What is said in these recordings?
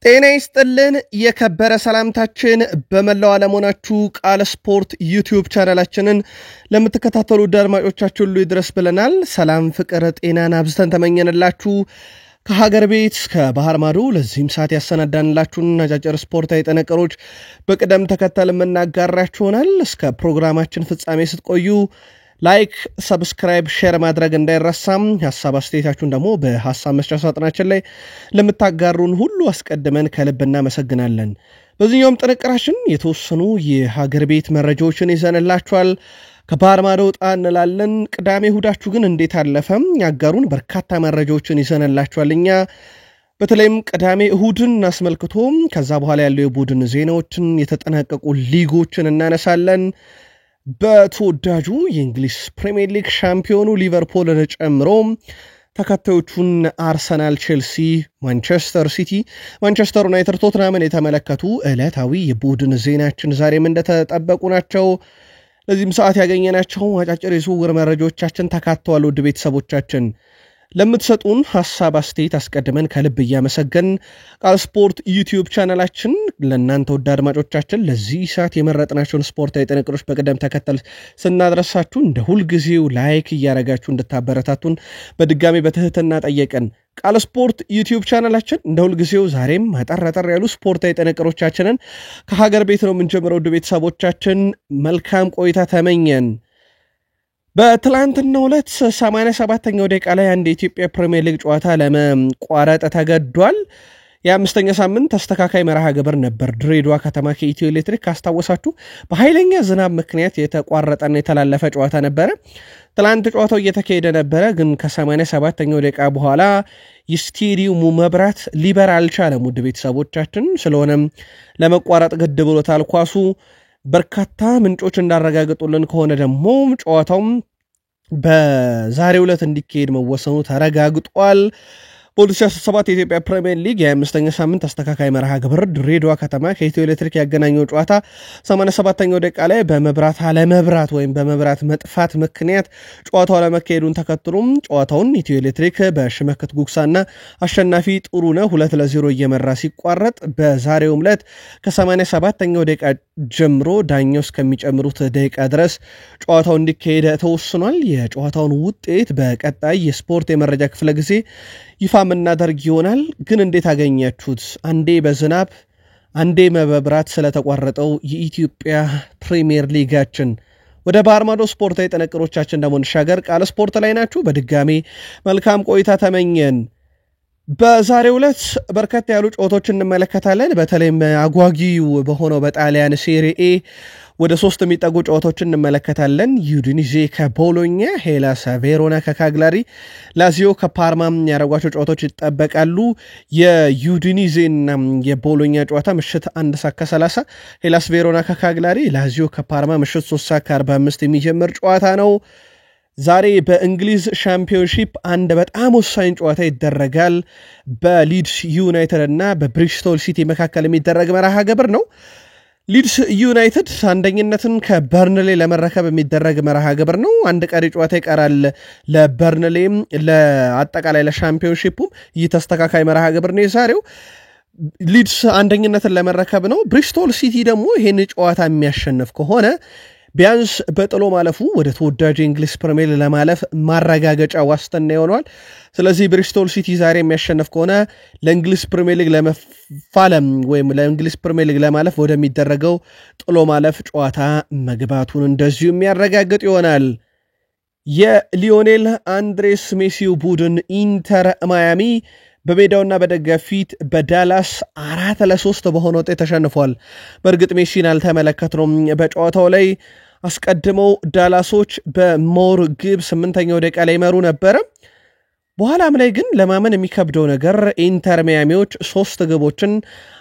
ጤና ይስጥልን የከበረ ሰላምታችን በመላው ዓለም ሆናችሁ ቃል ስፖርት ዩቲዩብ ቻናላችንን ለምትከታተሉ አድማጮቻችን ሁሉ ይድረስ ብለናል። ሰላም ፍቅር ጤናን አብዝተን ተመኘንላችሁ። ከሀገር ቤት ከባህር ማዶ ለዚህም ሰዓት ያሰናዳንላችሁን አጫጭር ስፖርታዊ ጥንቅሮች በቅደም ተከተል የምናጋራችሁ ይሆናል። እስከ ፕሮግራማችን ፍጻሜ ስትቆዩ ላይክ፣ ሰብስክራይብ፣ ሼር ማድረግ እንዳይረሳም። ሐሳብ አስተያየታችሁን ደግሞ በሐሳብ መስጫ ሳጥናችን ላይ ለምታጋሩን ሁሉ አስቀድመን ከልብ እናመሰግናለን። በዚህኛውም ጥንቅራችን የተወሰኑ የሀገር ቤት መረጃዎችን ይዘንላችኋል። ከባህር ማዶ ወጣ እንላለን። ቅዳሜ እሁዳችሁ ግን እንዴት አለፈም? ያጋሩን በርካታ መረጃዎችን ይዘንላችኋል። እኛ በተለይም ቅዳሜ እሁድን አስመልክቶ ከዛ በኋላ ያለው የቡድን ዜናዎችን የተጠናቀቁ ሊጎችን እናነሳለን። በተወዳጁ የእንግሊዝ ፕሪሚየር ሊግ ሻምፒዮኑ ሊቨርፑልን ጨምሮ ተከታዮቹን አርሰናል፣ ቼልሲ፣ ማንቸስተር ሲቲ፣ ማንቸስተር ዩናይትድ፣ ቶትናምን የተመለከቱ ዕለታዊ የቡድን ዜናችን ዛሬም እንደተጠበቁ ናቸው። ለዚህም ሰዓት ያገኘናቸው አጫጭር የዝውውር መረጃዎቻችን ተካተዋል። ውድ ቤተሰቦቻችን ለምትሰጡን ሐሳብ አስተያየት አስቀድመን ከልብ እያመሰገን ቃል ስፖርት ዩቲዩብ ቻናላችን ለእናንተ ውድ አድማጮቻችን ለዚህ ሰዓት የመረጥናቸውን ስፖርታዊ ጥንቅሮች በቅደም ተከተል ስናደርሳችሁ እንደ ሁልጊዜው ላይክ እያረጋችሁ እንድታበረታቱን በድጋሚ በትህትና ጠየቀን። ቃል ስፖርት ዩቲዩብ ቻናላችን እንደ ሁልጊዜው ዛሬም አጠር ያሉ ስፖርታዊ ጥንቅሮቻችንን ከሀገር ቤት ነው የምንጀምረው። ውድ ቤተሰቦቻችን መልካም ቆይታ ተመኘን። በትላንትናው ዕለት 87ኛው ደቂቃ ላይ አንድ የኢትዮጵያ ፕሪሚየር ሊግ ጨዋታ ለመቋረጥ ተገዷል። የአምስተኛ ሳምንት ተስተካካይ መርሃ ግብር ነበር። ድሬዳዋ ከተማ ከኢትዮ ኤሌክትሪክ ካስታወሳችሁ በኃይለኛ ዝናብ ምክንያት የተቋረጠና የተላለፈ ጨዋታ ነበረ። ትላንት ጨዋታው እየተካሄደ ነበረ፣ ግን ከ87ኛው ደቂቃ በኋላ የስቴዲየሙ መብራት ሊበራ አልቻለም። ውድ ቤተሰቦቻችን ስለሆነም ለመቋረጥ ግድ ብሎታል ኳሱ። በርካታ ምንጮች እንዳረጋግጡልን ከሆነ ደግሞ ጨዋታውም በዛሬው ዕለት እንዲካሄድ መወሰኑ ተረጋግጧል። በ2017 የኢትዮጵያ ፕሪሚየር ሊግ የ25ኛ ሳምንት አስተካካይ መርሃ ግብር ድሬዳዋ ከተማ ከኢትዮ ኤሌክትሪክ ያገናኘው ጨዋታ 87ኛው ደቂቃ ላይ በመብራት አለመብራት ወይም በመብራት መጥፋት ምክንያት ጨዋታው ለመካሄዱን ተከትሎም ጨዋታውን ኢትዮ ኤሌክትሪክ በሽመክት ጉግሳና አሸናፊ ጥሩነህ 2-0 እየመራ ሲቋረጥ በዛሬውም ዕለት ከ87ኛው ደቂቃ ጀምሮ ዳኛው እስከሚጨምሩት ደቂቃ ድረስ ጨዋታው እንዲካሄድ ተወስኗል። የጨዋታውን ውጤት በቀጣይ የስፖርት የመረጃ ክፍለ ጊዜ ይፋ የምናደርግ ይሆናል። ግን እንዴት አገኛችሁት? አንዴ በዝናብ አንዴ መብራት ስለተቋረጠው የኢትዮጵያ ፕሪሚየር ሊጋችን። ወደ ባህር ማዶ ስፖርታዊ ጥንቅሮቻችን ደግሞ እንሻገር። ቃል ስፖርት ላይ ናችሁ። በድጋሚ መልካም ቆይታ ተመኘን። በዛሬው ዕለት በርከት ያሉ ጨዋታዎችን እንመለከታለን። በተለይም አጓጊው በሆነው በጣሊያን ሴሪኤ ወደ 3 የሚጠጉ ጨዋታዎችን እንመለከታለን። ዩዲኒዜ ከቦሎኛ፣ ሄላስ ቬሮና ከካግላሪ፣ ላዚዮ ከፓርማ ያደረጓቸው ጨዋታዎች ይጠበቃሉ። የዩዲኒዜና የቦሎኛ ጨዋታ ምሽት 1:30፣ ሄላስ ቬሮና ከካግላሪ፣ ላዚዮ ከፓርማ ምሽት 3:45 የሚጀምር ጨዋታ ነው። ዛሬ በእንግሊዝ ሻምፒዮንሺፕ አንድ በጣም ወሳኝ ጨዋታ ይደረጋል። በሊድስ ዩናይትድ እና በብሪስቶል ሲቲ መካከል የሚደረግ መርሃ ግብር ነው። ሊድስ ዩናይትድ አንደኝነትን ከበርንሌ ለመረከብ የሚደረግ መርሃ ግብር ነው። አንድ ቀሪ ጨዋታ ይቀራል ለበርንሌም ለአጠቃላይ ለሻምፒዮንሺፑም። ይህ ተስተካካይ መርሃ ግብር ነው የዛሬው። ሊድስ አንደኝነትን ለመረከብ ነው። ብሪስቶል ሲቲ ደግሞ ይህን ጨዋታ የሚያሸንፍ ከሆነ ቢያንስ በጥሎ ማለፉ ወደ ተወዳጅ የእንግሊዝ ፕሪሚየር ሊግ ለማለፍ ማረጋገጫ ዋስትና ይሆናል። ስለዚህ ብሪስቶል ሲቲ ዛሬ የሚያሸንፍ ከሆነ ለእንግሊዝ ፕሪሚየር ሊግ ለመፋለም ወይም ለእንግሊዝ ፕሪሚየር ሊግ ለማለፍ ወደሚደረገው ጥሎ ማለፍ ጨዋታ መግባቱን እንደዚሁ የሚያረጋግጥ ይሆናል። የሊዮኔል አንድሬስ ሜሲው ቡድን ኢንተር ማያሚ በሜዳውና በደጋፊ ፊት በዳላስ 4-3 በሆነ ውጤት ተሸንፏል። በእርግጥ ሜሲን አልተመለከትነውም በጨዋታው ላይ። አስቀድመው ዳላሶች በሞር ግብ 8ኛው ደቂቃ ላይ መሩ ነበረ። በኋላም ላይ ግን ለማመን የሚከብደው ነገር ኢንተር ሚያሚዎች 3 ግቦችን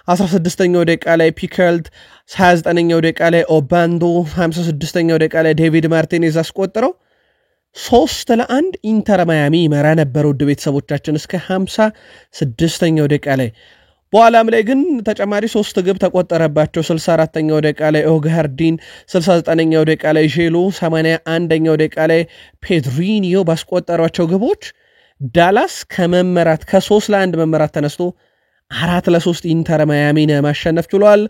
16ኛው ደቂቃ ላይ ፒከልት፣ 29ኛው ደቂቃ ላይ ኦባንዶ፣ 56ኛው ደቂቃ ላይ ዴቪድ ማርቲኔዝ አስቆጥረው 3-1 ኢንተር ማያሚ መራ ነበር። ውድ ቤተሰቦቻችን እስከ 56ኛው ደቂቃ ላይ። በኋላም ላይ ግን ተጨማሪ 3 ግብ ተቆጠረባቸው። 64ኛው ደቂቃ ላይ ኦጋርዲን፣ 69ኛው ደቂቃ ላይ ጄሎ፣ 81ኛው ደቂቃ ላይ ፔድሪኒዮ ባስቆጠሯቸው ግቦች ዳላስ ከመመራት ከ3-1 መመራት ተነስቶ 4-3 ኢንተር ማያሚን ማሸነፍ ችሏል።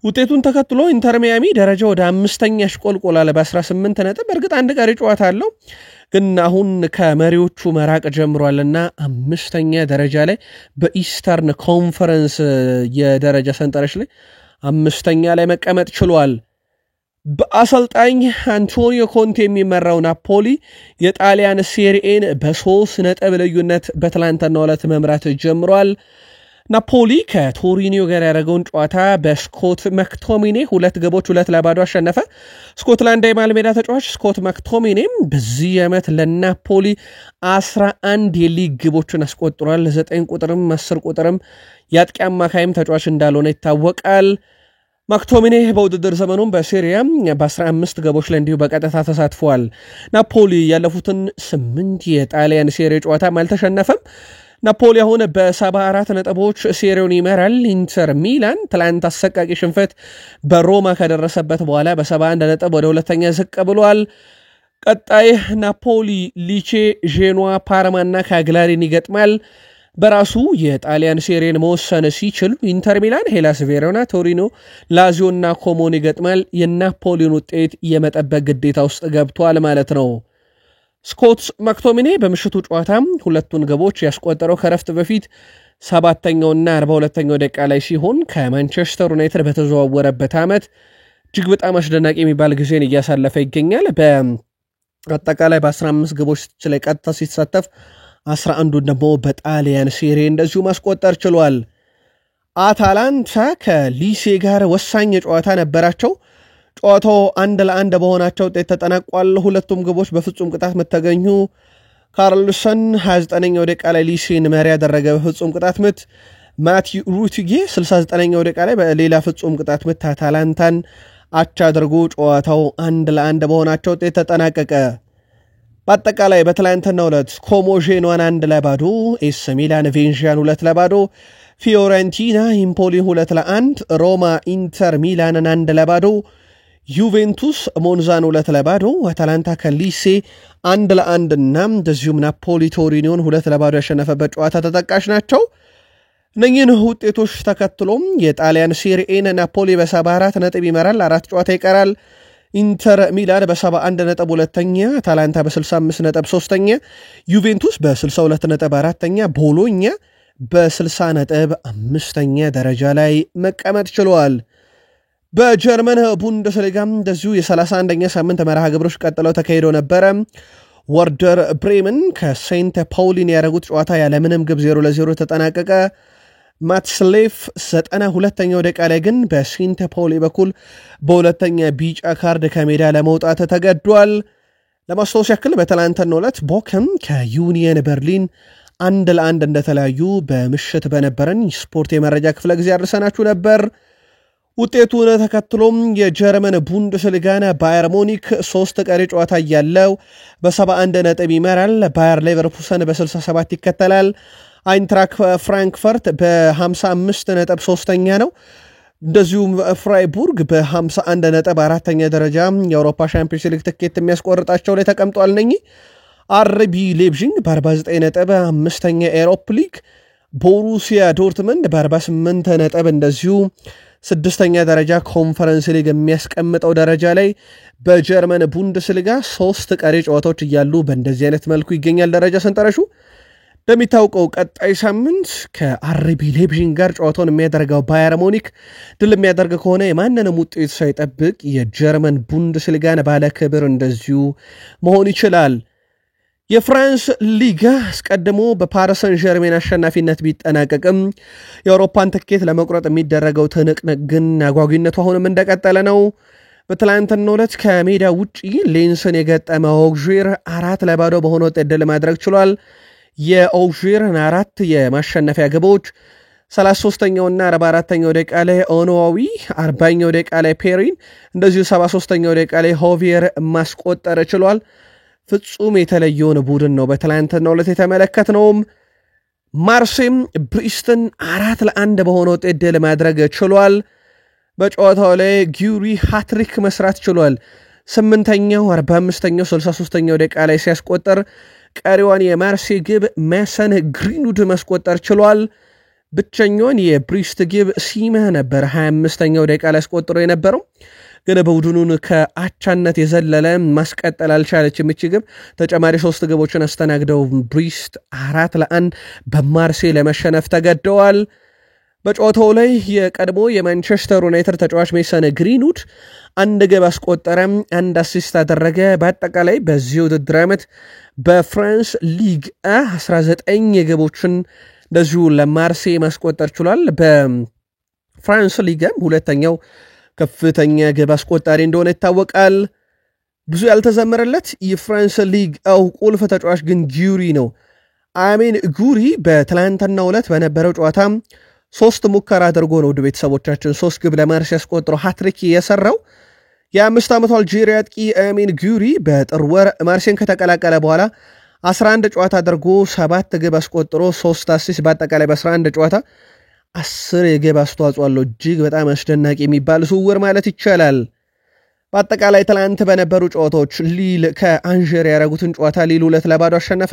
ውጤቱን ተከትሎ ኢንተር ማያሚ ደረጃ ወደ 5ኛ አሽቆልቆላል በ18 ነጥብ። እርግጥ አንድ ቀሪ ጨዋታ አለው ግን አሁን ከመሪዎቹ መራቅ ጀምሯልና 5ኛ ደረጃ ላይ በኢስተርን ኮንፈረንስ የደረጃ ሰንጠረዥ ላይ 5ኛ ላይ መቀመጥ ችሏል። በአሰልጣኝ አንቶኒዮ ኮንቴ የሚመራው ናፖሊ የጣሊያን ሴሪኤን በ3 ነጥብ ልዩነት በትላንትናው ዕለት መምራት ጀምሯል። ናፖሊ ከቶሪኒዮ ጋር ያደረገውን ጨዋታ በስኮት ማክቶሚኔ 2 ግቦች 2-0 አሸነፈ። ስኮትላንዳዊ መሃል ሜዳ ተጫዋች ስኮት ማክቶሚኔም በዚህ ዓመት ለናፖሊ 11 የሊግ ግቦችን አስቆጥሯል። 9 ቁጥርም 10 ቁጥርም የአጥቂ አማካይም ተጫዋች እንዳልሆነ ይታወቃል። ማክቶሚኔ በውድድር ዘመኑም በሴሪያ በ15 ግቦች ላይ እንዲሁ በቀጥታ ተሳትፏል። ናፖሊ ያለፉትን 8 የጣሊያን ሴሪ ጨዋታም አልተሸነፈም። ናፖሊ አሁን በ74 ነጥቦች ሴሪውን ይመራል። ኢንተር ሚላን ትላንት አሰቃቂ ሽንፈት በሮማ ከደረሰበት በኋላ በ71 ነጥብ ወደ ሁለተኛ ዝቅ ብሏል። ቀጣይ ናፖሊ ሊቼ፣ ዤኖዋ፣ ፓርማና ካግላሪን ይገጥማል። በራሱ የጣሊያን ሴሪን መወሰን ሲችል ኢንተር ሚላን ሄላስ ቬሮና፣ ቶሪኖ፣ ላዚዮና ኮሞን ይገጥማል። የናፖሊን ውጤት የመጠበቅ ግዴታ ውስጥ ገብቷል ማለት ነው። ስኮት ማክቶሚኔ በምሽቱ ጨዋታም 2 ግቦች ያስቆጠረው ከረፍት በፊት 7ኛውና 42ኛው ደቂቃ ላይ ሲሆን ከማንቸስተር ዩናይትድ በተዘዋወረበት ዓመት እጅግ በጣም አስደናቂ የሚባል ጊዜን እያሳለፈ ይገኛል። በአጠቃላይ በ15 ግቦች ላይ ቀጥታ ሲሳተፍ 11ዱን ደግሞ በጣሊያን ሴሪ እንደዚሁ ማስቆጠር ችሏል። አታላንታ ከሊሴ ጋር ወሳኝ ጨዋታ ነበራቸው። ጨዋታው 1-1 በሆናቸው ውጤት ተጠናቋል። ሁለቱም ግቦች በፍጹም ቅጣት ምት ተገኙ። ካርልሰን 29ኛው ደቂቃ ላይ ሊሴን መሪ ያደረገ በፍጹም ቅጣት ምት፣ ማቲው ሩቲጌ 69ኛው ደቂቃ ላይ በሌላ ፍጹም ቅጣት ምት አታላንታን አቻ አድርጎ ጨዋታው 1-1 በሆናቸው ውጤት ተጠናቀቀ። በአጠቃላይ በትላንትናው ዕለት ኮሞ ዤኖዋን 1-0፣ ኤስ ሚላን ቬንዣን 2-0፣ ፊዮረንቲና ኢምፖሊ 2-1፣ ሮማ ኢንተር ሚላንን 1-0፣ ዩቬንቱስ ሞንዛን 2-0፣ አታላንታ ከሊሴ 1-1 እና እንደዚሁም ናፖሊ ቶሪኒዮን 2-0 ያሸነፈበት ጨዋታ ተጠቃሽ ናቸው። እነኚህን ውጤቶች ተከትሎም የጣሊያን ሴሪኤን ናፖሊ በ74 ነጥብ ይመራል። 4 ጨዋታ ይቀራል። ኢንተር ሚላን በ71 ነጥብ 2ኛ፣ አታላንታ በ65 ነጥብ 3ኛ፣ ዩቬንቱስ በ62 ነጥብ 4ኛ፣ ቦሎኛ በ60 ነጥብ 5ኛ ደረጃ ላይ መቀመጥ ችለዋል። በጀርመን ቡንደስሊጋም እንደዚሁ የ31ኛ ሳምንት መርሃ ግብሮች ቀጥለው ተካሂደው ነበረ። ወርደር ብሬምን ከሴንት ፓውሊን ያደረጉት ጨዋታ ያለምንም ግብ 0-0 ተጠናቀቀ። ማትስሌፍ 92ኛው ደቂቃ ላይ ግን በሴንት ፓውሊ በኩል በሁለተኛ ቢጫ ካርድ ከሜዳ ለመውጣት ተገዷል። ለማስታወስ ያክል በትላንትናው ዕለት ቦከም ከዩኒየን በርሊን 1-1 እንደተለያዩ በምሽት በነበረን ስፖርት የመረጃ ክፍለ ጊዜ አድርሰናችሁ ነበር። ውጤቱን ተከትሎም የጀርመን ቡንደስሊጋን ባየር ሙኒክ 3 ቀሪ ጨዋታ እያለው በ71 ነጥብ ይመራል። ባየር ሌቨርኩሰን በ67 ይከተላል። አይንትራክ ፍራንክፈርት በ55 ነጥብ 3ኛ ነው። እንደዚሁም ፍራይቡርግ በ51 ነጥብ 4ኛ ደረጃ የአውሮፓ ሻምፒዮንስ ሊግ ትኬት የሚያስቆርጣቸው ላይ ተቀምጧል። ነኚህ አርቢ ሌፕዚግ በ49 ነጥብ 5ኛ ኤሮፕ ሊግ፣ ቦሩሲያ ዶርትመንድ በ48 ነጥብ እንደዚሁ 6ኛ ደረጃ ኮንፈረንስ ሊግ የሚያስቀምጠው ደረጃ ላይ በጀርመን ቡንደስሊጋ 3 ቀሪ ጨዋታዎች እያሉ በእንደዚህ አይነት መልኩ ይገኛል ደረጃ ሰንጠረዡ። እንደሚታወቀው ቀጣይ ሳምንት ከአርቢ ሌፕዚግ ጋር ጨዋታውን የሚያደርገው ባየር ሙኒክ ድል የሚያደርግ ከሆነ የማንንም ውጤት ሳይጠብቅ የጀርመን ቡንደስሊጋን ባለ ክብር እንደዚሁ መሆን ይችላል። የፍራንስ ሊጋ አስቀድሞ በፓሪስ ሰን ዠርሜን አሸናፊነት ቢጠናቀቅም የአውሮፓን ትኬት ለመቁረጥ የሚደረገው ትንቅንቅ ግን አጓጊነቱ አሁንም እንደቀጠለ ነው። በትላንትናው ዕለት ከሜዳ ውጪ ሌንስን የገጠመው ኦግዤር 4-0 በሆነ ውጤት ድል ማድረግ ችሏል። የኦግዤርን 4 የማሸነፊያ ግቦች 33ኛውና 44ኛው ደቂቃ ላይ ኦኖዋዊ፣ 40ኛው ደቂቃ ላይ ፔሪን እንደዚሁ 73ኛው ደቂቃ ላይ ሆቪየር ማስቆጠር ችሏል። ፍጹም የተለየውን ቡድን ነው በትላንትናው ዕለት የተመለከትነውም። ማርሴም ብሪስትን 4-1 በሆነ ውጤት ድል ማድረግ ችሏል። በጨዋታው ላይ ጊዩሪ ሃትሪክ መስራት ችሏል። 8ኛው፣ 45ኛው፣ 63ኛው ደቂቃ ላይ ሲያስቆጠር ቀሪዋን የማርሴ ግብ ማሰን ግሪንውድ ማስቆጠር ችሏል። ብቸኛውን የብሪስት ግብ ሲመህ ነበር 25ኛው ደቂቃ ላይ አስቆጥሮ የነበረው። ግን በቡድኑን ከአቻነት የዘለለ ማስቀጠል አልቻለችም። እቺ ግብ ተጨማሪ 3 ግቦችን አስተናግደው ብሪስት 4-1 በማርሴ ለመሸነፍ ተገደዋል። በጨዋታው ላይ የቀድሞ የማንቸስተር ዩናይትድ ተጫዋች ሜሰን ግሪንውድ 1 ግብ አስቆጠረ፣ 1 አሲስት አደረገ። በአጠቃላይ በዚህ ውድድር ዓመት በፍራንስ ሊግ 19 ግቦችን እንደዚሁ ለማርሴ ማስቆጠር ችሏል። በፍራንስ ሊግም ሁለተኛው ከፍተኛ ግብ አስቆጣሪ እንደሆነ ይታወቃል። ብዙ ያልተዘመረለት የፍራንስ ሊግ ቁልፍ ተጫዋች ግን ጊዩሪ ነው። አሜን ጉሪ በትላንትናው ዕለት በነበረው ጨዋታ 3 ሙከራ አድርጎ ነው ወደ ቤተሰቦቻችን 3 ግብ ለማርሴ ያስቆጥረው ሃትሪክ የሰራው። የ5 ዓመቱ አልጄሪያ አጥቂ አሜን ጉሪ በጥር ወር ማርሴን ከተቀላቀለ በኋላ 11 ጨዋታ አድርጎ 7 ግብ አስቆጥሮ 3 አሲስት በአጠቃላይ በ11 ጨዋታ 10 የግብ አስተዋጽኦ አለው። እጅግ በጣም አስደናቂ የሚባል ዝውውር ማለት ይቻላል። በአጠቃላይ ትላንት በነበሩ ጨዋታዎች ሊል ከአንጀር ያደረጉትን ጨዋታ ሊል 2-0 አሸነፈ።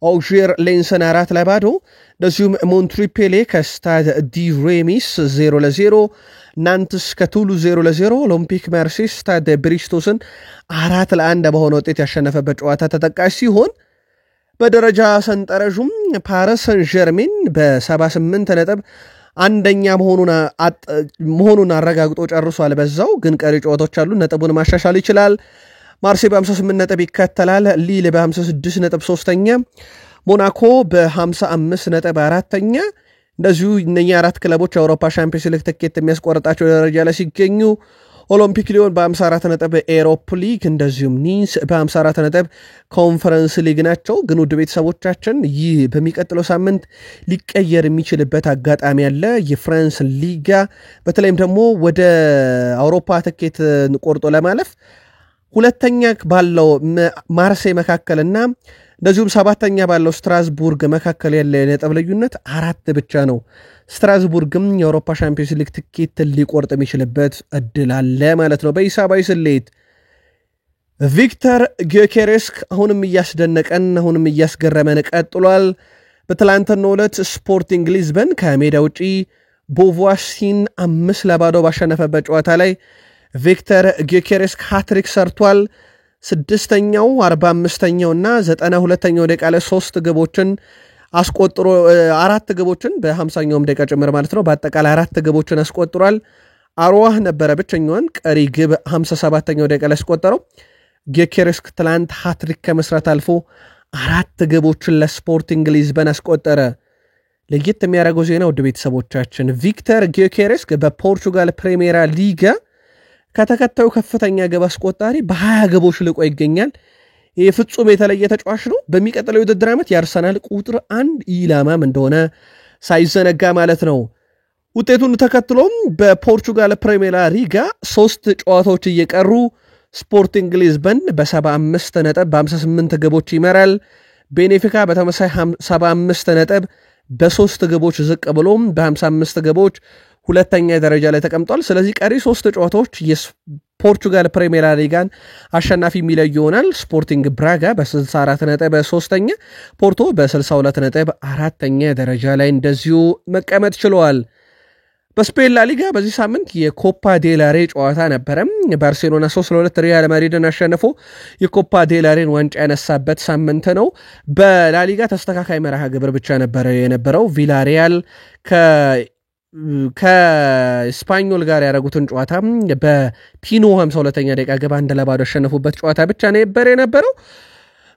ኦግዤር ሌንስን 4-0፣ እንደዚሁም ሞንትሪፔሌ ከስታድ ዲ ሬሚስ 0-0፣ ናንትስ ከቱሉ 0-0፣ ኦሎምፒክ ማርሴይ ስታድ ብሪስቶስን 4-1 በሆነ ውጤት ያሸነፈበት ጨዋታ ተጠቃሽ ሲሆን በደረጃ ሰንጠረዡም ፓሪስ ሰን ዠርሜን በ78 ነጥብ አንደኛ መሆኑን አረጋግጦ ጨርሷል። በዛው ግን ቀሪ ጨዋታዎች አሉ፣ ነጥቡን ማሻሻል ይችላል። ማርሴይ በ58 ነጥብ ይከተላል። ሊል በ56 ነጥብ 3ኛ፣ ሞናኮ በ55 ነጥብ 4ኛ። እንደዚሁ እነኛ 4 ክለቦች የአውሮፓ ሻምፒዮንስ ሊግ ትኬት የሚያስቆርጣቸው ደረጃ ላይ ሲገኙ ኦሎምፒክ ሊዮን በ54 ነጥብ ኤሮፕ ሊግ፣ እንደዚሁም ኒስ በ54 ነጥብ ኮንፈረንስ ሊግ ናቸው። ግን ውድ ቤተሰቦቻችን ይህ በሚቀጥለው ሳምንት ሊቀየር የሚችልበት አጋጣሚ አለ። የፍራንስ ሊጋ በተለይም ደግሞ ወደ አውሮፓ ትኬት ቆርጦ ለማለፍ ሁለተኛ ባለው ማርሴይ መካከልና እንደዚሁም 7ኛ ባለው ስትራስቡርግ መካከል ያለ የነጥብ ልዩነት 4 ብቻ ነው። ስትራስቡርግም የአውሮፓ ሻምፒዮንስ ሊግ ትኬት ሊቆርጥ የሚችልበት እድል አለ ማለት ነው። በሂሳባዊ ስሌት ቪክተር ጊዮኬሬስክ አሁንም እያስደነቀን አሁንም እያስገረመን ቀጥሏል። በትላንትናው ዕለት ስፖርቲንግ ሊዝበን ከሜዳ ውጪ ቦቫሲን 5-0 ባሸነፈበት ጨዋታ ላይ ቪክተር ጊዮኬሬስክ ሃትሪክ ሰርቷል። 6ኛው 45ኛው እና 92ኛው ደቂቃ ላይ 3 ግቦችን አስቆጥሮ 4 ግቦችን በ50ኛውም ደቂቃ ጭምር ማለት ነው። በአጠቃላይ 4 ግቦችን አስቆጥሯል። አርዋህ ነበረ ብቸኛውን ቀሪ ግብ 57ኛው ደቂቃ ላይ አስቆጠረው። ጊዮኬሬስክ ትላንት ሃትሪክ ከመስራት አልፎ 4 ግቦችን ለስፖርቲንግ ሊዝበን አስቆጠረ። ለየት የሚያደርገው ዜና ውድ ቤተሰቦቻችን ቪክተር ጊዮኬሬስክ በፖርቹጋል ፕሪሜራ ሊጋ ከተከታዩ ከፍተኛ ግብ አስቆጣሪ በ20 ግቦች ልቆ ይገኛል። ይህ ፍጹም የተለየ ተጫዋች ነው። በሚቀጥለው የውድድር ዓመት የአርሰናል ቁጥር 1 ኢላማም እንደሆነ ሳይዘነጋ ማለት ነው። ውጤቱን ተከትሎም በፖርቹጋል ፕሪሜራ ሊጋ 3 ጨዋታዎች እየቀሩ ስፖርቲንግ ሊዝበን በ75 ነጥብ በ58 ግቦች ይመራል። ቤኔፊካ በተመሳይ 75 ነጥብ በ3 ግቦች ዝቅ ብሎም በ55 ግቦች ሁለተኛ ደረጃ ላይ ተቀምጧል። ስለዚህ ቀሪ 3 ጨዋታዎች የፖርቹጋል ፕሪሜራ ሊጋን አሸናፊ የሚለዩ ይሆናል። ስፖርቲንግ ብራጋ በ64 ነጥብ 3ኛ፣ ፖርቶ በ62 ነጥብ 4ኛ ደረጃ ላይ እንደዚሁ መቀመጥ ችለዋል። በስፔን ላሊጋ በዚህ ሳምንት የኮፓ ዴላሬ ጨዋታ ነበረም። ባርሴሎና 3-2 ሪያል ማድሪድን አሸንፎ የኮፓ ዴላሬን ዋንጫ ያነሳበት ሳምንት ነው። በላሊጋ ተስተካካይ መርሃ ግብር ብቻ ነበረ የነበረው። ቪላሪያል ከስፓኞል ጋር ያደረጉትን ጨዋታ በፒኖ 52ኛ ደቂቃ ግብ 1-0 ያሸነፉበት ጨዋታ ብቻ ነበር የነበረው።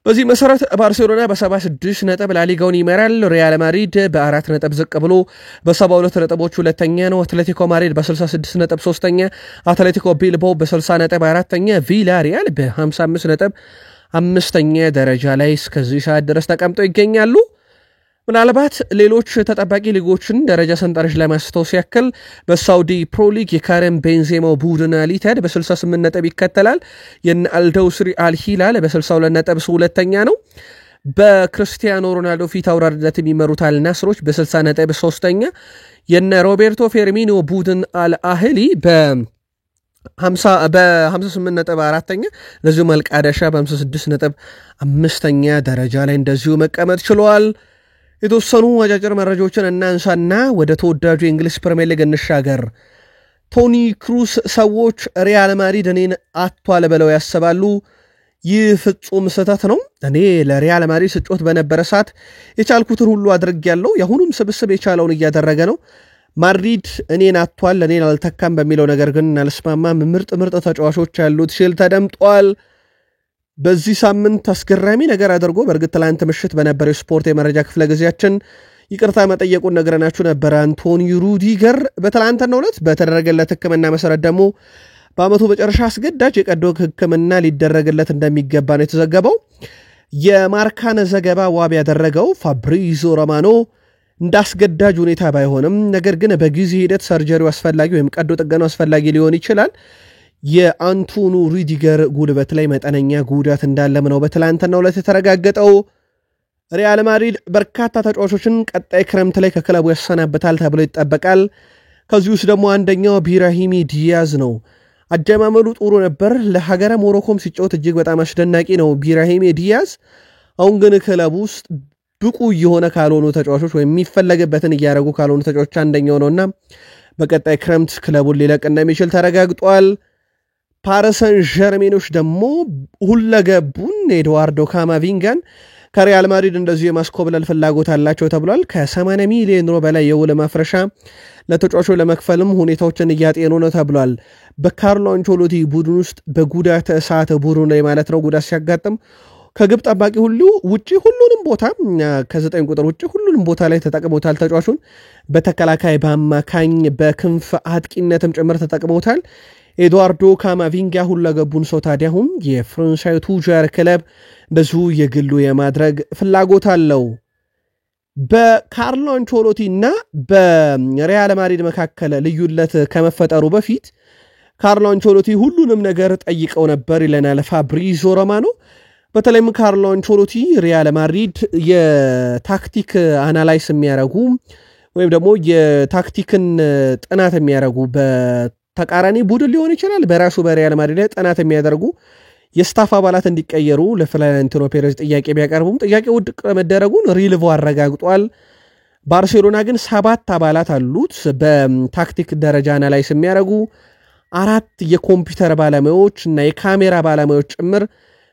በዚህ መሰረት ባርሴሎና በ76 ነጥብ ላሊጋውን ይመራል። ሪያል ማድሪድ በ4 ነጥብ ዝቅ ብሎ በ72 ነጥቦች ሁለተኛ ነው። አትሌቲኮ ማድሪድ በ66 ነጥብ 3ኛ፣ አትሌቲኮ ቢልባኦ በ60 ነጥብ 4ኛ፣ ቪላሪያል በ55 ነጥብ 5ኛ ደረጃ ላይ እስከዚህ ሰዓት ድረስ ተቀምጠው ይገኛሉ። ምናልባት ሌሎች ተጠባቂ ሊጎችን ደረጃ ሰንጠረዥ ለማስታወስ ያክል በሳውዲ ፕሮ ሊግ የካረም ቤንዜማው ቡድን አልኢታድ በ68 ነጥብ ይከተላል። የነ አልደውስሪ አልሂላል በ62 ነጥብ ሁለተኛ ነው። በክርስቲያኖ ሮናልዶ ፊት አውራሪነት የሚመሩት አልናስሮች በ60 ነጥብ 3ኛ፣ የነ ሮቤርቶ ፌርሚኖ ቡድን አልአህሊ በ58 ነጥብ 4ኛ፣ እንደዚሁ መልቃደሻ በ56 ነጥብ 5ኛ ደረጃ ላይ እንደዚሁ መቀመጥ ችለዋል። የተወሰኑ አጫጭር መረጃዎችን እናንሳና ወደ ተወዳጁ የእንግሊዝ ፕሪሚየር ሊግ እንሻገር። ቶኒ ክሩስ ሰዎች ሪያል ማድሪድ እኔን አጥቷል ብለው ያስባሉ። ይህ ፍጹም ስህተት ነው። እኔ ለሪያል ማድሪድ ስጮት በነበረ ሰዓት የቻልኩትን ሁሉ አድርጌያለሁ። የአሁኑም ስብስብ የቻለውን እያደረገ ነው። ማድሪድ እኔን አጥቷል፣ እኔን አልተካም በሚለው ነገር ግን አልስማማም። ምርጥ ተጫዋቾች ያሉት ሲል ተደምጧል። በዚህ ሳምንት አስገራሚ ነገር አድርጎ በእርግጥ ትላንት ምሽት በነበረው ስፖርት የመረጃ ክፍለ ጊዜያችን ይቅርታ መጠየቁን ነግረናችሁ ነበር። አንቶኒ ሩዲገር በትላንትናው ዕለት በተደረገለት ሕክምና መሰረት ደግሞ በአመቱ መጨረሻ አስገዳጅ የቀዶ ሕክምና ሊደረግለት እንደሚገባ ነው የተዘገበው። የማርካን ዘገባ ዋቢ ያደረገው ፋብሪዞ ሮማኖ እንዳስገዳጅ ሁኔታ ባይሆንም ነገር ግን በጊዜ ሂደት ሰርጀሪው አስፈላጊ ወይም ቀዶ ጥገናው አስፈላጊ ሊሆን ይችላል። የአንቶኒ ሩዲገር ጉልበት ላይ መጠነኛ ጉዳት እንዳለም ነው በትላንትናው ዕለት የተረጋገጠው። ሪያል ማድሪድ በርካታ ተጫዋቾችን ቀጣይ ክረምት ላይ ከክለቡ ያሰናብታል ተብሎ ይጠበቃል። ከዚህ ውስጥ ደግሞ አንደኛው ብራሂም ዲያዝ ነው። አጀማመሩ ጥሩ ነበር። ለሀገረ ሞሮኮም ሲጫወት እጅግ በጣም አስደናቂ ነው ብራሂም ዲያዝ። አሁን ግን ክለቡ ውስጥ ብቁ የሆነ ካልሆኑ ተጫዋቾች ወይም የሚፈለግበትን እያደረጉ ካልሆኑ ተጫዋቾች አንደኛው ነውና በቀጣይ ክረምት ክለቡን ሊለቅ እንደሚችል ተረጋግጧል። ፓሪስ ሰን ዠርሜኖች ደግሞ ሁለገቡን ኤድዋርዶ ካማቪንጋን ከሪያል ማድሪድ እንደዚሁ የማስኮብለል ፍላጎት አላቸው ተብሏል። ከ80 ሚሊዮን ዩሮ በላይ የውል ማፍረሻ ለተጫዋቹ ለመክፈልም ሁኔታዎችን እያጤኑ ነው ተብሏል። በካርሎ አንቸሎቲ ቡድን ውስጥ በጉዳት እሳት ቡድኑ ላይ ማለት ነው ጉዳት ሲያጋጥም ከግብ ጠባቂ ሁሉ ውጪ ሁሉንም ቦታ ከ9 ቁጥር ውጪ ሁሉንም ቦታ ላይ ተጠቅመውታል። ተጫዋቹን በተከላካይ በአማካኝ በክንፍ አጥቂነትም ጭምር ተጠቅመውታል። ኤድዋርዶ ካማቪንጋ ሁለገቡን ሰው ታዲያሁን የፍራንሳዊ ቱጃር ክለብ እንደዚሁ የግሉ የማድረግ ፍላጎት አለው። በካርሎ አንቸሎቲ እና በሪያል ማድሪድ መካከል ልዩነት ከመፈጠሩ በፊት ካርሎ አንቸሎቲ ሁሉንም ነገር ጠይቀው ነበር ይለናል ፋብሪዞ ሮማኖ። በተለይም ካርሎ አንቸሎቲ ሪያል ማድሪድ የታክቲክ አናላይስ የሚያደርጉ ወይም ደግሞ የታክቲክን ጥናት የሚያደርጉ በተቃራኒ ቡድን ሊሆን ይችላል በራሱ በሪያል ማድሪድ ላይ ጥናት የሚያደርጉ የስታፍ አባላት እንዲቀየሩ ለፍሎሬንቲኖ ፔሬዝ ጥያቄ ቢያቀርቡም ጥያቄ ውድቅ መደረጉን ሪልቮ አረጋግጧል። ባርሴሎና ግን 7 አባላት አሉት በታክቲክ ደረጃ አናላይስ የሚያደርጉ 4 የኮምፒውተር ባለሙያዎች እና የካሜራ ባለሙያዎች ጭምር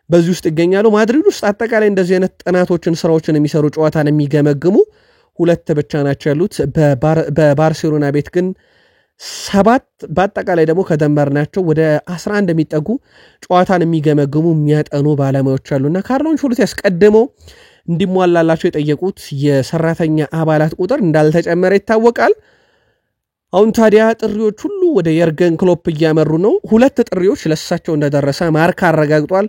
በዚህ ውስጥ ይገኛሉ። ማድሪድ ውስጥ አጠቃላይ እንደዚህ አይነት ጥናቶችን ስራዎችን የሚሰሩ ጨዋታን የሚገመግሙ 2 ብቻ ናቸው ያሉት። በባርሴሎና ቤት ግን 7 በአጠቃላይ ደግሞ ከደንበር ናቸው ወደ 11 የሚጠጉ ጨዋታን የሚገመግሙ የሚያጠኑ ባለሙያዎች አሉና ካርሎ አንቸሎቲ ያስቀድመው እንዲሟላላቸው የጠየቁት የሰራተኛ አባላት ቁጥር እንዳልተጨመረ ይታወቃል። አሁን ታዲያ ጥሪዎች ሁሉ ወደ የርገን ክሎፕ እያመሩ ነው። 2 ጥሪዎች ለሳቸው እንደደረሰ ማርካ አረጋግጧል።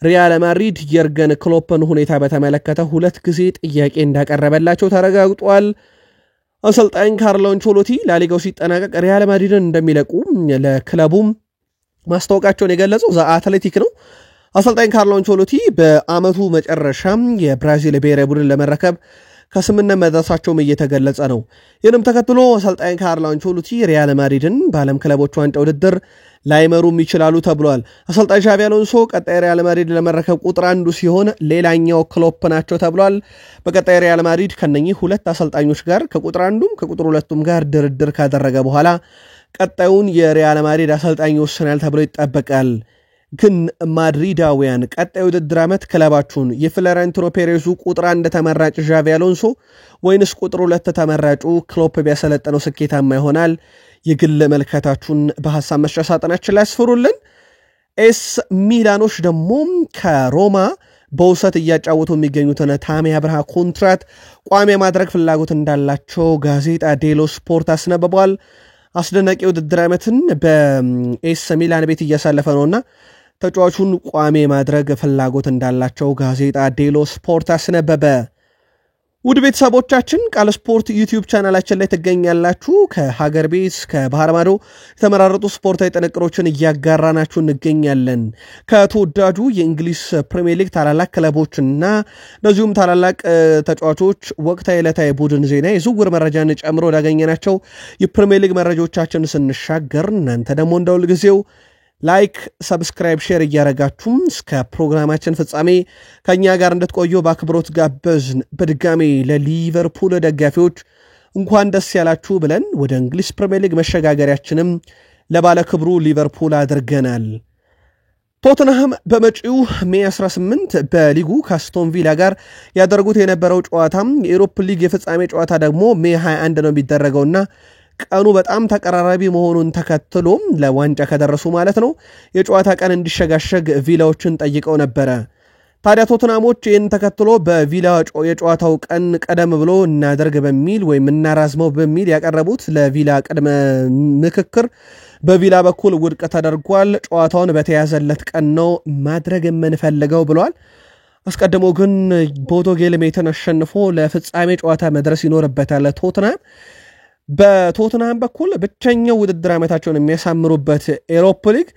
ሪያል ማድሪድ የርገን ክሎፕን ሁኔታ በተመለከተ 2 ጊዜ ጥያቄ እንዳቀረበላቸው ተረጋግጧል። አሰልጣኝ ካርሎ አንቸሎቲ ላሊጋው ሲጠናቀቅ ሪያል ማድሪድን እንደሚለቁ ለክለቡም ማስታወቃቸውን የገለጸው አትሌቲክ ነው። አሰልጣኝ ካርሎ አንቸሎቲ በአመቱ መጨረሻም የብራዚል ብሔራዊ ቡድን ለመረከብ ከስምምነት መድረሳቸውም እየተገለጸ ነው። ይህንም ተከትሎ አሰልጣኝ ካርሎ አንቸሎቲ ሪያል ማድሪድን በዓለም ክለቦች ዋንጫ ውድድር ላይመሩም ይችላሉ ተብሏል። አሰልጣኝ ሻቪ አሎንሶ ቀጣይ ሪያል ማድሪድ ለመረከብ ቁጥር 1 ሲሆን ሌላኛው ክሎፕ ናቸው ተብሏል። በቀጣይ ሪያል ማድሪድ ከነኚህ 2 አሰልጣኞች ጋር ከቁጥር 1ም ከቁጥር 2ም ጋር ድርድር ካደረገ በኋላ ቀጣዩን የሪያል ማድሪድ አሰልጣኝ ይወስናል ተብሎ ይጠበቃል። ግን ማድሪዳውያን ቀጣይ ውድድር ዓመት ክለባችሁን የፍሎሬንቲኖ ፔሬዙ ቁጥር 1 ተመራጭ ሻቪ አሎንሶ ወይንስ ቁጥር 2 ተመራጩ ክሎፕ ቢያሰለጥነው ስኬታማ ይሆናል? የግል መልከታችሁን በሐሳብ መስጫ ሳጥናችን ላይ አስፍሩልን። ኤስ ሚላኖች ደግሞ ከሮማ በውሰት እያጫወቱ የሚገኙትን ታሚ አብርሃ ኮንትራት ቋሚ ማድረግ ፍላጎት እንዳላቸው ጋዜጣ ዴሎ ስፖርት አስነብቧል። አስደናቂ ውድድር ዓመትን በኤስ ሚላን ቤት እያሳለፈ ነውና ተጫዋቹን ቋሚ ማድረግ ፍላጎት እንዳላቸው ጋዜጣ ዴሎ ስፖርት አስነበበ። ውድ ቤተሰቦቻችን ቃል ስፖርት ዩቲዩብ ቻናላችን ላይ ትገኛላችሁ። ከሀገር ቤት ከባህር ማዶ የተመራረጡ ስፖርታዊ ጥንቅሮችን እያጋራናችሁ እንገኛለን። ከተወዳጁ የእንግሊዝ ፕሪሚየር ሊግ ታላላቅ ክለቦችና እንደዚሁም ታላላቅ ተጫዋቾች ወቅታዊ ዕለታዊ ቡድን ዜና የዝውውር መረጃን ጨምሮ ያገኘናቸው የፕሪሚየር ሊግ መረጃዎቻችን ስንሻገር እናንተ ደግሞ እንደሁል ጊዜው ላይክ ሰብስክራይብ ሼር እያረጋችሁ እስከ ፕሮግራማችን ፍጻሜ ከኛ ጋር እንድትቆዩ በአክብሮት ጋበዝን። በድጋሜ ለሊቨርፑል ደጋፊዎች እንኳን ደስ ያላችሁ ብለን ወደ እንግሊዝ ፕሪሚየር ሊግ መሸጋገሪያችንም ለባለ ክብሩ ሊቨርፑል አድርገናል። ቶተንሃም በመጪው ሜይ 18 በሊጉ ከአስቶን ቪላ ጋር ያደረጉት የነበረው ጨዋታም የዩሮፓ ሊግ የፍጻሜ ጨዋታ ደግሞ ሜይ 21 ነው የሚደረገውና ቀኑ በጣም ተቀራራቢ መሆኑን ተከትሎ ለዋንጫ ከደረሱ ማለት ነው የጨዋታ ቀን እንዲሸጋሸግ ቪላዎችን ጠይቀው ነበረ። ታዲያ ቶተንሃሞች ይህን ተከትሎ በቪላ የጨዋታው ቀን ቀደም ብሎ እናደርግ በሚል ወይም እናራዝመው በሚል ያቀረቡት ለቪላ ቅድመ ምክክር በቪላ በኩል ውድቅ ተደርጓል። ጨዋታውን በተያዘለት ቀን ነው ማድረግ የምንፈልገው ብለዋል። አስቀድሞ ግን ቦዶ ጌልሜትን አሸንፎ ለፍጻሜ ጨዋታ መድረስ ይኖርበታል ቶተንሃም። በቶተንሃም በኩል ብቸኛው ውድድር ዓመታቸውን የሚያሳምሩበት ኤሮፓ ሊግ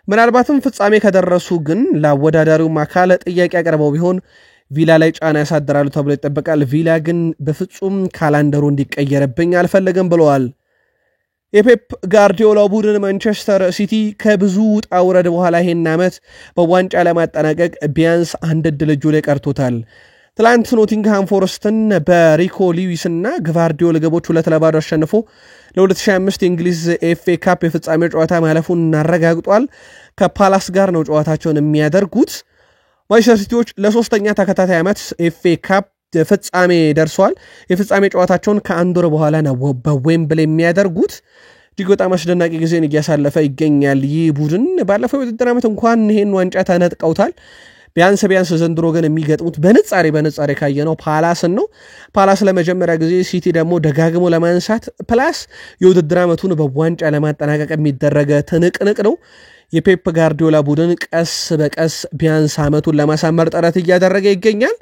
ምናልባትም ፍጻሜ ከደረሱ ግን ለአወዳዳሪው አካል ጥያቄ ያቀርበው ቢሆን ቪላ ላይ ጫና ያሳድራሉ ተብሎ ይጠበቃል። ቪላ ግን በፍጹም ካላንደሩ እንዲቀየርብኝ አልፈልግም ብለዋል። የፔፕ ጋርዲዮላ ቡድን ማንቸስተር ሲቲ ከብዙ ውጣ ውረድ በኋላ ይሄን ዓመት በዋንጫ ለማጠናቀቅ ቢያንስ አንድ ዕድል እጁ ላይ ቀርቶታል። ትላንት ኖቲንግሃም ፎረስትን በሪኮ ሊዊስና ግቫርዲዮል ግቦች 2-0 አሸንፎ ለ2025 የእንግሊዝ ኤፍኤ ካፕ የፍጻሜ ጨዋታ ማለፉን አረጋግጧል። ከፓላስ ጋር ነው ጨዋታቸውን የሚያደርጉት። ማንቸስተር ሲቲዎች ለሶስተኛ ተከታታይ ዓመት ኤፍኤ ካፕ ፍጻሜ ደርሷል። የፍጻሜ ጨዋታቸውን ከአንድ ወር በኋላ ነው በዌምብሌ የሚያደርጉት። እጅግ በጣም አስደናቂ ጊዜን እያሳለፈ ይገኛል ይህ ቡድን። ባለፈው የውድድር ዓመት እንኳን ይሄን ዋንጫ ተነጥቀውታል። ቢያንስ ዘንድሮ ግን የሚገጥሙት በንጻሬ ካየነው ፓላስን ነው። ፓላስ ለመጀመሪያ ጊዜ፣ ሲቲ ደግሞ ደጋግሞ ለማንሳት ፕላስ የውድድር ዓመቱን በዋንጫ ለማጠናቀቅ የሚደረገ ትንቅንቅ ነው። የፔፕ ጋርዲዮላ ቡድን ቀስ በቀስ ቢያንስ ዓመቱን ለማሳመር ጥረት እያደረገ ይገኛል።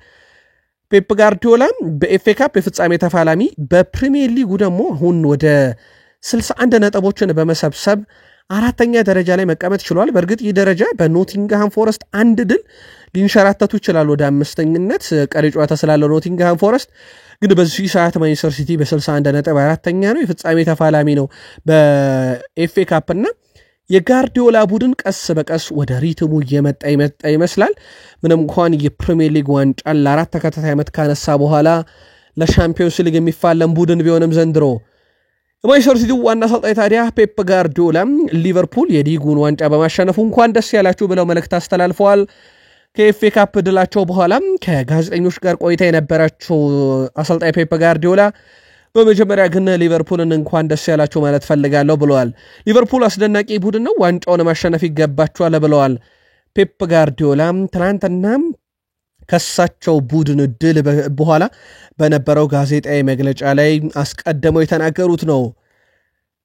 ፔፕ ጋርዲዮላ በኤፍኤ ካፕ የፍጻሜ ተፋላሚ፣ በፕሪሚየር ሊጉ ደግሞ አሁን ወደ 61 ነጥቦችን በመሰብሰብ አራተኛ ደረጃ ላይ መቀመጥ ችሏል። በእርግጥ ይህ ደረጃ በኖቲንግሃም ፎረስት አንድ ድል ሊንሸራተቱ ይችላል ወደ አምስተኝነት ቀሪ ጨዋታ ስላለው ኖቲንግሃም ፎረስት። ግን በዚህ ሰዓት ማንቸስተር ሲቲ በ61 ነጥብ አራተኛ ነው፣ የፍጻሜ ተፋላሚ ነው በኤፍኤ ካፕና የጋርዲዮላ ቡድን ቀስ በቀስ ወደ ሪትሙ እየመጣ ይመስላል። ምንም እንኳን የፕሪሚየር ሊግ ዋንጫን ለአራት ተከታታይ ዓመት ካነሳ በኋላ ለሻምፒዮንስ ሊግ የሚፋለም ቡድን ቢሆንም ዘንድሮ የማንቸስተር ሲቲ ዋና አሰልጣኝ ታዲያ ፔፕ ጋርዲዮላ ሊቨርፑል የሊጉን ዋንጫ በማሸነፉ እንኳን ደስ ያላችሁ ብለው መልእክት አስተላልፈዋል። ከኤፍኤ ካፕ ድላቸው በኋላ ከጋዜጠኞች ጋር ቆይታ የነበራቸው አሰልጣኝ ፔፕ ጋርዲዮላ በመጀመሪያ ግን ሊቨርፑልን እንኳን ደስ ያላችሁ ማለት ፈልጋለሁ ብለዋል። ሊቨርፑል አስደናቂ ቡድን ነው፣ ዋንጫውን ማሸነፍ ይገባቸዋል ብለዋል ፔፕ ጋርዲዮላ። ትናንትና ከሳቸው ቡድን ድል በኋላ በነበረው ጋዜጣዊ መግለጫ ላይ አስቀድመው የተናገሩት ነው።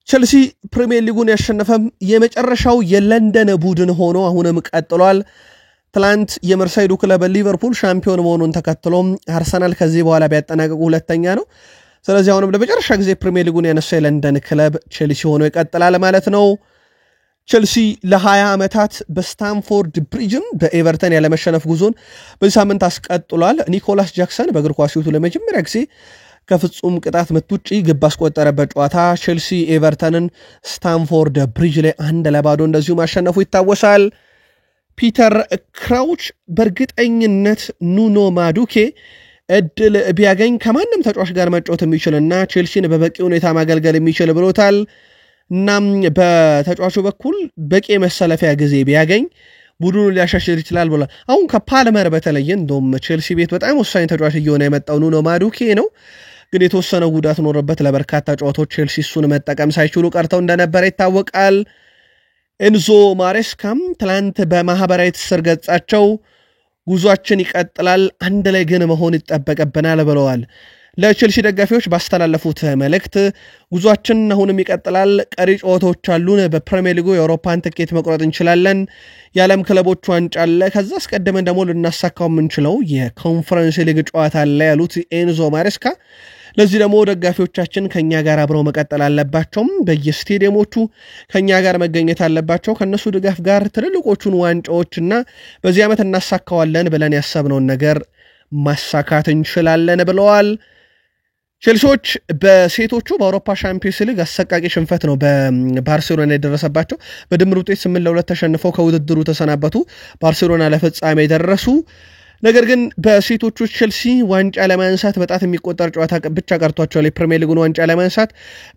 ቸልሲ ፕሪሚየር ሊጉን ያሸነፈም የመጨረሻው የለንደን ቡድን ሆኖ አሁንም ቀጥሏል። ትላንት የመርሳይዱ ክለብ ሊቨርፑል ሻምፒዮን መሆኑን ተከትሎ አርሰናል ከዚህ በኋላ ቢያጠናቀቁ ሁለተኛ ነው። ስለዚህ አሁንም ለመጨረሻ ጊዜ ፕሪሚየር ሊጉን ያነሳው የለንደን ክለብ ቸልሲ ሆኖ ይቀጥላል ማለት ነው። ቸልሲ ለ20 ዓመታት በስታንፎርድ ብሪጅም በኤቨርተን ያለመሸነፍ ጉዞን በዚህ ሳምንት አስቀጥሏል። ኒኮላስ ጃክሰን በእግር ኳስ ሕይወቱ ለመጀመሪያ ጊዜ ከፍጹም ቅጣት ምት ውጪ ግብ አስቆጠረበት ጨዋታ ቸልሲ ኤቨርተንን ስታንፎርድ ብሪጅ ላይ 1-0 እንደዚሁ ማሸነፉ ይታወሳል። ፒተር ክራውች በእርግጠኝነት ኑኖ ማዱኬ እድል ቢያገኝ ከማንም ተጫዋች ጋር መጫወት የሚችልና ቸልሲን በበቂ ሁኔታ ማገልገል የሚችል ብሎታል። እናም በተጫዋቹ በኩል በቂ መሰለፊያ ጊዜ ቢያገኝ ቡድኑን ሊያሻሽል ይችላል ብሏል። አሁን ከፓልመር በተለየ እንደውም ቸልሲ ቤት በጣም ወሳኝ ተጫዋች እየሆነ የመጣው ኑኖ ማዱኬ ነው። ግን የተወሰነ ጉዳት ኖርበት ለበርካታ ጨዋታዎች ቸልሲ እሱን መጠቀም ሳይችሉ ቀርተው እንደነበረ ይታወቃል። ኤንዞ ማሬስካም ትላንት በማህበራዊ ትስስር ገጻቸው ጉዟችን ይቀጥላል፣ አንድ ላይ ግን መሆን ይጠበቅብናል ብለዋል። ለቸልሲ ደጋፊዎች ባስተላለፉት መልእክት ጉዟችን አሁንም ይቀጥላል፣ ቀሪ ጨዋታዎች አሉን፣ በፕሪሚየር ሊጉ የአውሮፓን ትኬት መቁረጥ እንችላለን፣ የዓለም ክለቦች ዋንጫ አለ፣ ከዛ አስቀድመን ደግሞ ልናሳካው የምንችለው የኮንፈረንስ ሊግ ጨዋታ አለ ያሉት ኤንዞ ማሬስካ ለዚህ ደግሞ ደጋፊዎቻችን ከኛ ጋር አብረው መቀጠል አለባቸው፣ በየስቴዲየሞቹ ከኛ ጋር መገኘት አለባቸው፣ ከነሱ ድጋፍ ጋር ትልልቆቹን ዋንጫዎችና በዚህ ዓመት እናሳካዋለን ብለን ያሰብነውን ነገር ማሳካት እንችላለን ብለዋል። ቼልሲዎች በሴቶቹ በአውሮፓ ሻምፒዮንስ ሊግ አሰቃቂ ሽንፈት ነው በባርሴሎና የደረሰባቸው። በድምር ውጤት 8-2 ተሸንፈው ከውድድሩ ተሰናበቱ። ባርሴሎና ለፍጻሜ ደረሱ። ነገር ግን በሴቶቹ ቼልሲ ዋንጫ ለማንሳት በጣት የሚቆጠር ጨዋታ ብቻ ቀርቷቸዋል። የፕሪሚየር ሊጉን ዋንጫ ለማንሳት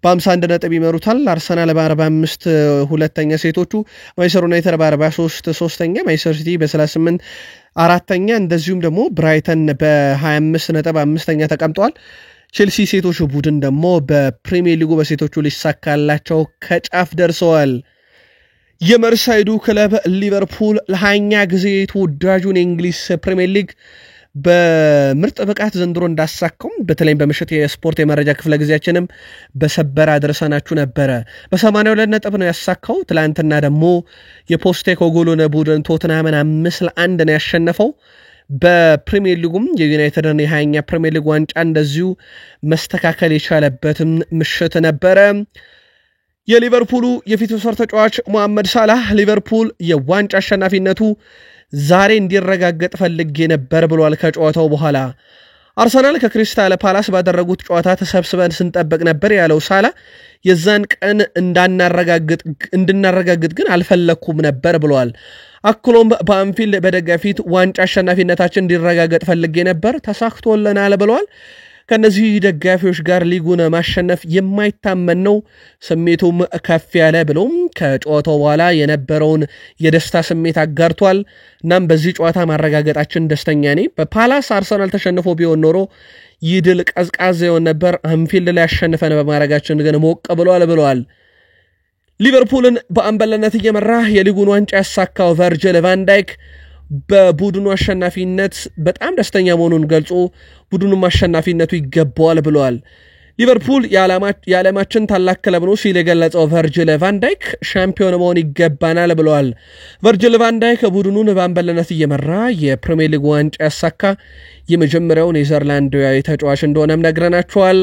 በ51 ነጥብ ይመሩታል። አርሰናል በ45 ሁለተኛ፣ ሴቶቹ ማንቸስተር ዩናይትድ በ43 ሶስተኛ፣ ማንቸስተር ሲቲ በ38 አራተኛ፣ እንደዚሁም ደግሞ ብራይተን በ25 ነጥብ አምስተኛ ተቀምጠዋል። ቼልሲ ሴቶቹ ቡድን ደግሞ በፕሪሚየር ሊጉ በሴቶቹ ሊሳካላቸው ከጫፍ ደርሰዋል። የመርሳይዱ ክለብ ሊቨርፑል ለ20ኛ ጊዜ ተወዳጁን የእንግሊዝ ፕሪሚየር ሊግ በምርጥ ብቃት ዘንድሮ እንዳሳካው በተለይም በምሽት የስፖርት የመረጃ ክፍለ ጊዜያችንም በሰበር አድርሰናችሁ ነበረ። በ82 ነጥብ ነው ያሳካው። ትላንትና ደግሞ የፖስቴኮግሉን ቡድን ቶትንሃምን 5-1 ነው ያሸነፈው። በፕሪሚየር ሊጉም የዩናይትድን የ20ኛ ፕሪሚየር ሊግ ዋንጫ እንደዚሁ መስተካከል የቻለበትም ምሽት ነበረ። የሊቨርፑሉ የፊት መስመር ተጫዋች ሙሐመድ ሳላህ ሊቨርፑል የዋንጫ አሸናፊነቱ ዛሬ እንዲረጋገጥ ፈልጌ ነበር ብሏል። ከጨዋታው በኋላ አርሰናል ከክሪስታል ፓላስ ባደረጉት ጨዋታ ተሰብስበን ስንጠብቅ ነበር ያለው ሳላህ የዛን ቀን እንድናረጋግጥ ግን አልፈለኩም ነበር ብሏል። አክሎም በአንፊልድ በደጋፊት ዋንጫ አሸናፊነታችን እንዲረጋገጥ ፈልጌ ነበር፣ ተሳክቶልናል ብሏል። ከነዚህ ደጋፊዎች ጋር ሊጉን ማሸነፍ የማይታመን ነው፣ ስሜቱም ከፍ ያለ ብሎም ከጨዋታው በኋላ የነበረውን የደስታ ስሜት አጋርቷል። እናም በዚህ ጨዋታ ማረጋገጣችን ደስተኛ ነኝ። በፓላስ አርሰናል ተሸንፎ ቢሆን ኖሮ ይህ ድል ቀዝቃዛ ይሆን ነበር። አንፊልድ ላይ ያሸንፈን በማድረጋችን ግን ሞቅ ብሏል። ሊቨርፑልን በአምበልነት እየመራ የሊጉን ዋንጫ ያሳካው ቨርጅል ቫን ዳይክ በቡድኑ አሸናፊነት በጣም ደስተኛ መሆኑን ገልጾ ቡድኑም አሸናፊነቱ ይገባዋል ብለዋል። ሊቨርፑል የዓለማችን ታላቅ ክለብ ነው ሲል የገለጸው ቨርጅል ቫን ዳይክ ሻምፒዮን መሆን ይገባናል ብለዋል። ቨርጅል ቫን ዳይክ ቡድኑን በአምበልነት እየመራ የፕሪሚየር ሊግ ዋንጫ ያሳካ የመጀመሪያው ኔዘርላንዳዊ ተጫዋች እንደሆነም ነግረናቸዋል።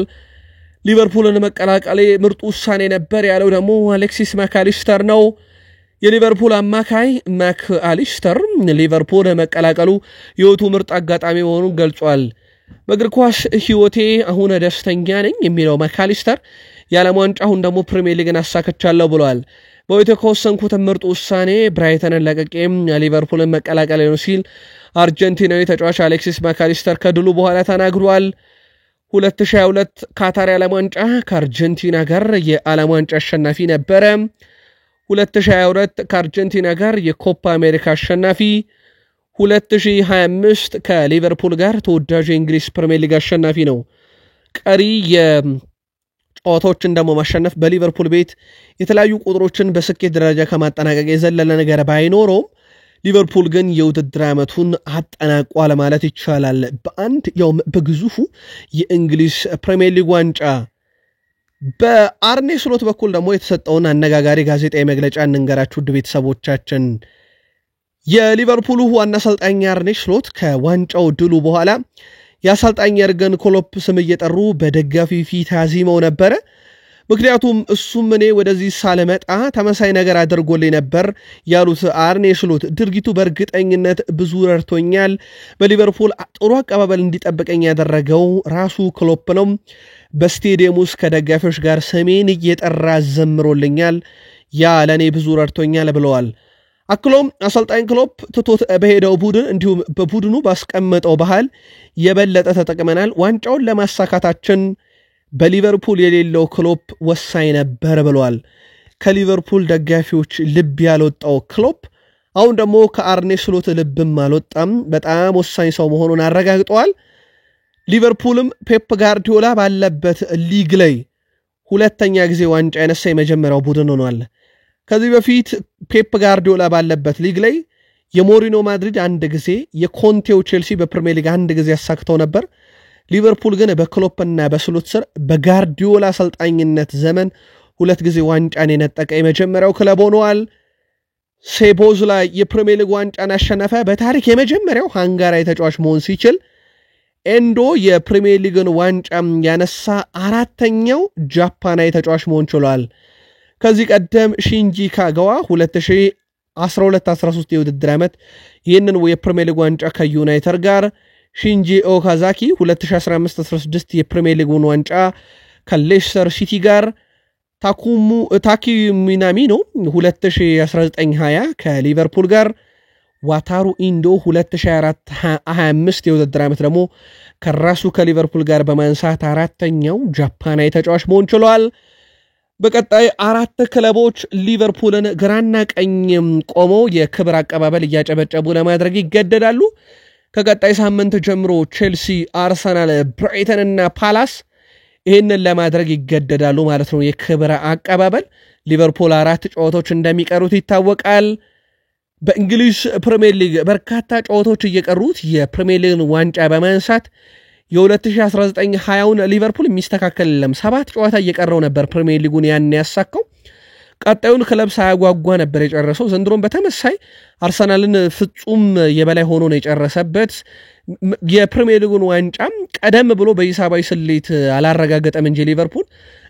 ሊቨርፑልን መቀላቀሌ ምርጡ ውሳኔ ነበር ያለው ደግሞ አሌክሲስ ማካሊስተር ነው። የሊቨርፑል አማካይ ማክአሊስተር ሊቨርፑል መቀላቀሉ የህይወቱ ምርጥ አጋጣሚ መሆኑን ገልጿል። በእግር ኳስ ህይወቴ አሁን ደስተኛ ነኝ የሚለው ማካሊስተር የዓለም ዋንጫ አሁን ደግሞ ፕሪሚየር ሊግን አሳክቻለሁ ብሏል። በህይወቴ ከወሰንኩት ምርጥ ውሳኔ ብራይተንን ለቅቄም ሊቨርፑልን መቀላቀል ነው ሲል አርጀንቲናዊ ተጫዋች አሌክሲስ ማካሊስተር ከድሉ በኋላ ተናግሯል። 2022 ካታር የዓለም ዋንጫ ከአርጀንቲና ጋር የዓለም ዋንጫ አሸናፊ ነበረ። 2022 ከአርጀንቲና ጋር የኮፓ አሜሪካ አሸናፊ፣ 2025 ከሊቨርፑል ጋር ተወዳጁ የእንግሊዝ ፕሪሚየር ሊግ አሸናፊ ነው። ቀሪ የጨዋታዎችን ደግሞ ማሸነፍ በሊቨርፑል ቤት የተለያዩ ቁጥሮችን በስኬት ደረጃ ከማጠናቀቅ የዘለለ ነገር ባይኖረውም ሊቨርፑል ግን የውድድር ዓመቱን አጠናቋል ማለት ይቻላል። በግዙፉ የእንግሊዝ ፕሪሚየር ሊግ ዋንጫ በአርኔ ስሎት በኩል ደግሞ የተሰጠውን አነጋጋሪ ጋዜጣዊ መግለጫ እንንገራችሁ ውድ ቤተሰቦቻችን። የሊቨርፑሉ ዋና አሰልጣኝ አርኔ ስሎት ከዋንጫው ድሉ በኋላ የአሰልጣኝ የርገን ክሎፕ ስም እየጠሩ በደጋፊ ፊት አዚመው ነበረ። ምክንያቱም እሱም እኔ ወደዚህ ሳልመጣ ተመሳይ ነገር አድርጎልኝ ነበር ያሉት አርኔ ስሎት ድርጊቱ በእርግጠኝነት ብዙ ረድቶኛል፣ በሊቨርፑል ጥሩ አቀባበል እንዲጠብቀኝ ያደረገው ራሱ ክሎፕ ነው፣ በስቴዲየም ውስጥ ከደጋፊዎች ጋር ስሜን እየጠራ ዘምሮልኛል፣ ያ ለእኔ ብዙ ረድቶኛል ብለዋል። አክሎም አሰልጣኝ ክሎፕ ትቶት በሄደው ቡድን እንዲሁም በቡድኑ ባስቀመጠው ባህል የበለጠ ተጠቅመናል፣ ዋንጫውን ለማሳካታችን በሊቨርፑል የሌለው ክሎፕ ወሳኝ ነበር ብለዋል። ከሊቨርፑል ደጋፊዎች ልብ ያልወጣው ክሎፕ አሁን ደግሞ ከአርኔ ስሎት ልብም አልወጣም፣ በጣም ወሳኝ ሰው መሆኑን አረጋግጠዋል። ሊቨርፑልም ፔፕ ጋርዲዮላ ባለበት ሊግ ላይ ሁለተኛ ጊዜ ዋንጫ ያነሳ የመጀመሪያው ቡድን ሆኗል። ከዚህ በፊት ፔፕ ጋርዲዮላ ባለበት ሊግ ላይ የሞሪኖ ማድሪድ አንድ ጊዜ፣ የኮንቴው ቼልሲ በፕሪሚየር ሊግ አንድ ጊዜ ያሳክተው ነበር። ሊቨርፑል ግን በክሎፕና በስሎት ስር በጋርዲዮላ አሰልጣኝነት ዘመን ሁለት ጊዜ ዋንጫን የነጠቀ የመጀመሪያው ክለብ ሆኗል። ሴቦዝ ላይ የፕሪሚየር ሊግ ዋንጫን አሸነፈ። በታሪክ የመጀመሪያው ሃንጋራዊ ተጫዋች መሆን ሲችል ኤንዶ የፕሪሚየር ሊግን ዋንጫ ያነሳ አራተኛው ጃፓናዊ ተጫዋች መሆን ችሏል። ከዚህ ቀደም ሺንጂ ካጋዋ 2012-13 የውድድር ዓመት ይህንን የፕሪሚየር ሊግ ዋንጫ ከዩናይትድ ጋር፣ ሺንጂ ኦካዛኪ 2015-16 የፕሪሚየር ሊጉን ዋንጫ ከሌስተር ሲቲ ጋር ታኪ ሚናሚኖ 2019-20 ከሊቨርፑል ጋር ዋታሩ ኢንዶ 2024-25 የውድድር ዓመት ደግሞ ከራሱ ከሊቨርፑል ጋር በማንሳት አራተኛው ጃፓናዊ ተጫዋች መሆን ችሏል። በቀጣይ አራት ክለቦች ሊቨርፑልን ግራና ቀኝ ቆመው የክብር አቀባበል እያጨበጨቡ ለማድረግ ይገደዳሉ። ከቀጣይ ሳምንት ጀምሮ ቼልሲ፣ አርሰናል፣ ብራይተን እና ፓላስ ይህንን ለማድረግ ይገደዳሉ ማለት ነው። የክብር አቀባበል ሊቨርፑል 4 ጨዋታዎች እንደሚቀሩት ይታወቃል። በእንግሊዝ ፕሪሚየር ሊግ በርካታ ጨዋታዎች እየቀሩት የፕሪሚየር ሊግን ዋንጫ በማንሳት የ2019-20ውን ሊቨርፑል የሚስተካከል የለም። 7 ጨዋታ እየቀረው ነበር ፕሪሚየር ሊጉን ያን ያሳካው። ቀጣዩን ክለብ ሳያጓጓ ነበር የጨረሰው። ዘንድሮም በተመሳይ አርሰናልን ፍጹም የበላይ ሆኖ ነው የጨረሰበት። የፕሪሚየር ሊጉን ዋንጫም ቀደም ብሎ በሂሳባዊ ስሌት አላረጋገጠም እንጂ ሊቨርፑል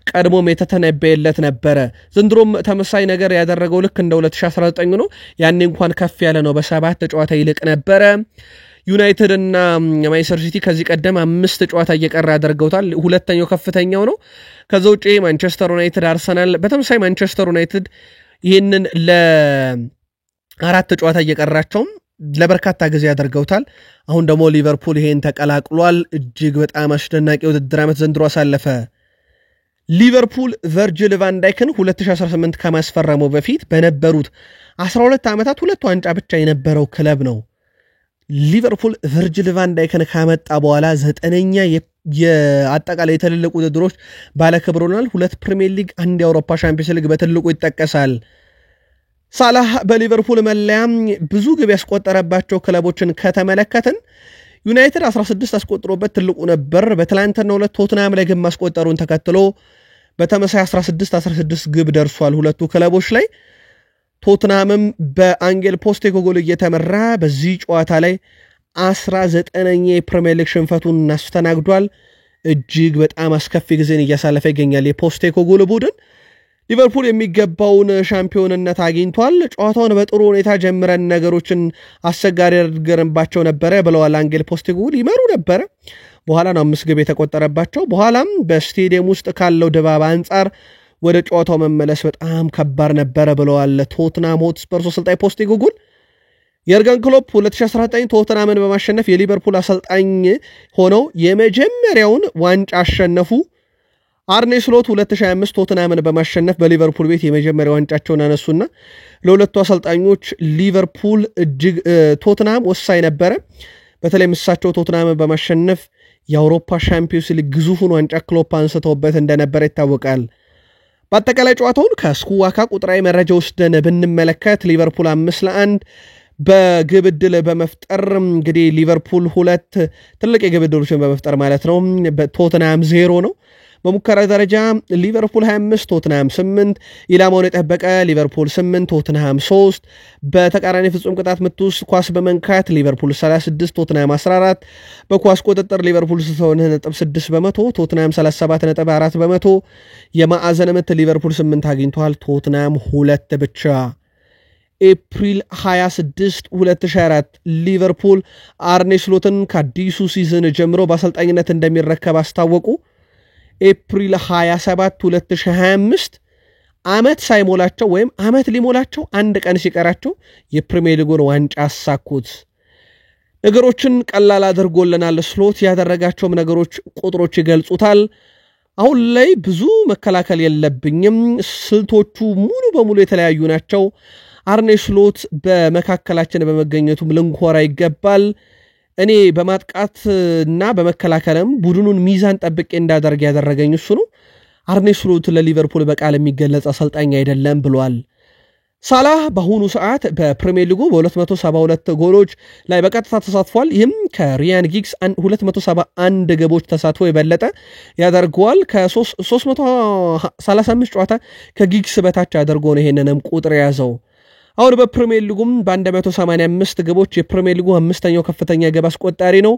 ቀድሞም የተተነበየለት ነበረ። ዘንድሮም ተመሳይ ነገር ያደረገው ልክ እንደ 2019 ነው። ያኔ እንኳን ከፍ ያለ ነው፣ በ7 ጨዋታ ይልቅ ነበረ። ዩናይትድ እና ማንቸስተር ሲቲ ከዚህ ቀደም 5 ጨዋታ እየቀረ አድርገውታል። ሁለተኛው ከፍተኛው ነው። ከዛ ውጪ ማንቸስተር ዩናይትድ፣ አርሰናል በተመሳይ ማንቸስተር ዩናይትድ ይህንን ለ4 ጨዋታ እየቀራቸውም ለበርካታ ጊዜ አድርገውታል። አሁን ደግሞ ሊቨርፑል ይሄን ተቀላቅሏል። እጅግ በጣም አስደናቂ ውድድር ዓመት ዘንድሮ አሳለፈ። ሊቨርፑል ቨርጂል ቫን ዳይክን 2018 ከማስፈረመው በፊት በነበሩት 12 ዓመታት 2 ዋንጫ ብቻ የነበረው ክለብ ነው። ሊቨርፑል ቨርጂል ቫን ዳይክን ካመጣ በኋላ 9ኛ የአጠቃላይ የተለለቁ ውድድሮች ባለክብር ሆኗል። 2 ፕሪሚየር ሊግ፣ 1 የአውሮፓ ሻምፒዮንስ ሊግ በትልቁ ይጠቀሳል። ሳላህ በሊቨርፑል መለያ ብዙ ግብ ያስቆጠረባቸው ክለቦችን ከተመለከትን ዩናይትድ 16 አስቆጥሮበት ትልቁ ነበር። በትላንትናው ዕለት ቶትናም ላይ ግብ ማስቆጠሩን ተከትሎ በተመሳይ 16 ግብ ደርሷል ሁለቱ ክለቦች ላይ። ቶትናምም በአንጌል ፖስቴኮግሉ እየተመራ በዚህ ጨዋታ ላይ 19ኛ የፕሪሚየር ሊግ ሽንፈቱን አስተናግዷል። እጅግ በጣም አስከፊ ጊዜን እያሳለፈ ይገኛል የፖስቴኮግሉ ቡድን። ሊቨርፑል የሚገባውን ሻምፒዮንነት አግኝቷል። ጨዋታውን በጥሩ ሁኔታ ጀምረን ነገሮችን አስቸጋሪ አድርገንባቸው ነበረ ብለዋል አንጌል ፖስቴኮግሉ። ይመሩ ነበረ፣ በኋላ ነው 5 ግብ የተቆጠረባቸው። በኋላም በስቴዲየም ውስጥ ካለው ድባብ አንጻር ወደ ጨዋታው መመለስ በጣም ከባድ ነበረ ብለዋል ቶትናም ሆትስፐርስ አሰልጣኝ ፖስቴኮግሉ። የርገን ክሎፕ 2019 ቶትናምን በማሸነፍ የሊቨርፑል አሰልጣኝ ሆነው የመጀመሪያውን ዋንጫ አሸነፉ። አርኔ ስሎት 2025 ቶትናምን በማሸነፍ በሊቨርፑል ቤት የመጀመሪያ ዋንጫቸውን አነሱና ለሁለቱ አሰልጣኞች ሊቨርፑል እጅግ ቶትናም ወሳኝ ነበረ። በተለይ እሳቸው ቶትናምን በማሸነፍ የአውሮፓ ሻምፒዮንስ ሊግ ግዙፉን ዋንጫ ክሎፕ አንስተውበት እንደነበረ ይታወቃል። በአጠቃላይ ጨዋታውን ከስኩዋካ ቁጥራዊ መረጃ ወስደን ብንመለከት ሊቨርፑል 5-1 በግብ ዕድል በመፍጠር እንግዲህ ሊቨርፑል 2 ትልቅ የግብ ዕድሎችን በመፍጠር ማለት ነው። ቶትናም 0 ነው። በሙከራ ደረጃ ሊቨርፑል 25 ቶትናም 8፣ ኢላማውን የጠበቀ ሊቨርፑል 8 ቶትናም 3፣ በተቃራኒ ፍጹም ቅጣት ምት ውስጥ ኳስ በመንካት ሊቨርፑል 36 ቶትናም 14፣ በኳስ ቁጥጥር ሊቨርፑል 6.6%፣ ቶትናም 37.4%፣ የማዕዘን ምት ሊቨርፑል 8 አግኝቷል፣ ቶትናም 2 ብቻ። ኤፕሪል 26 2024 ሊቨርፑል አርኔ ስሎትን ከአዲሱ ሲዝን ጀምሮ በአሰልጣኝነት እንደሚረከብ አስታወቁ። ኤፕሪል 27 2025 ዓመት ሳይሞላቸው ወይም ዓመት ሊሞላቸው 1 ቀን ሲቀራቸው የፕሪሚየር ሊጉን ዋንጫ አሳኩት። ነገሮችን ቀላል አድርጎልናል ስሎት። ያደረጋቸውም ነገሮች ቁጥሮች ይገልጹታል። አሁን ላይ ብዙ መከላከል የለብኝም፣ ስልቶቹ ሙሉ በሙሉ የተለያዩ ናቸው። አርኔ ስሎት በመካከላችን በመገኘቱም ልንኮራ ይገባል። እኔ በማጥቃትና በመከላከልም ቡድኑን ሚዛን ጠብቄ እንዳደርግ ያደረገኝ እሱ ነው። አርኔ ስሎት ለሊቨርፑል በቃል የሚገለጽ አሰልጣኝ አይደለም ብሏል። ሳላህ በአሁኑ ሰዓት በፕሪሚየር ሊጉ በ272 ጎሎች ላይ በቀጥታ ተሳትፏል። ይህም ከሪያን ጊግስ 271 ግቦች ተሳትፎ የበለጠ ያደርገዋል። ከ335 ጨዋታ ከጊግስ በታች አድርጎ ነው ይሄንንም ቁጥር የያዘው። አሁን በፕሪሚየር ሊጉም በ185 ግቦች የፕሪሚየር ሊጉ 5ኛው ከፍተኛ ግብ አስቆጣሪ ነው።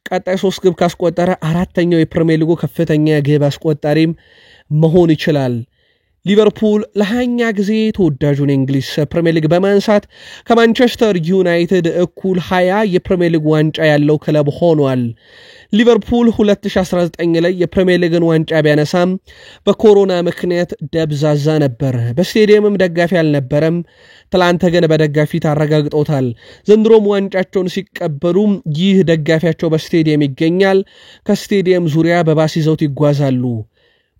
ቀጣይ 3 ግብ ካስቆጠረ 4ኛው የፕሪሚየር ሊጉ ከፍተኛ ግብ አስቆጣሪም መሆን ይችላል። ሊቨርፑል ለሃያኛ ጊዜ ተወዳጁን እንግሊዝ ፕሪሚየር ሊግ በማንሳት ከማንቸስተር ዩናይትድ እኩል 20 የፕሪሚየር ሊግ ዋንጫ ያለው ክለብ ሆኗል። ሊቨርፑል 2019 ላይ የፕሪሚየር ሊግን ዋንጫ ቢያነሳም በኮሮና ምክንያት ደብዛዛ ነበር። በስቴዲየምም ደጋፊ አልነበረም። ትላንት ግን በደጋፊ ታረጋግጦታል። ዘንድሮም ዋንጫቸውን ሲቀበሉ ይህ ደጋፊያቸው በስቴዲየም ይገኛል። ከስቴዲየም ዙሪያ በባስ ይዘውት ይጓዛሉ።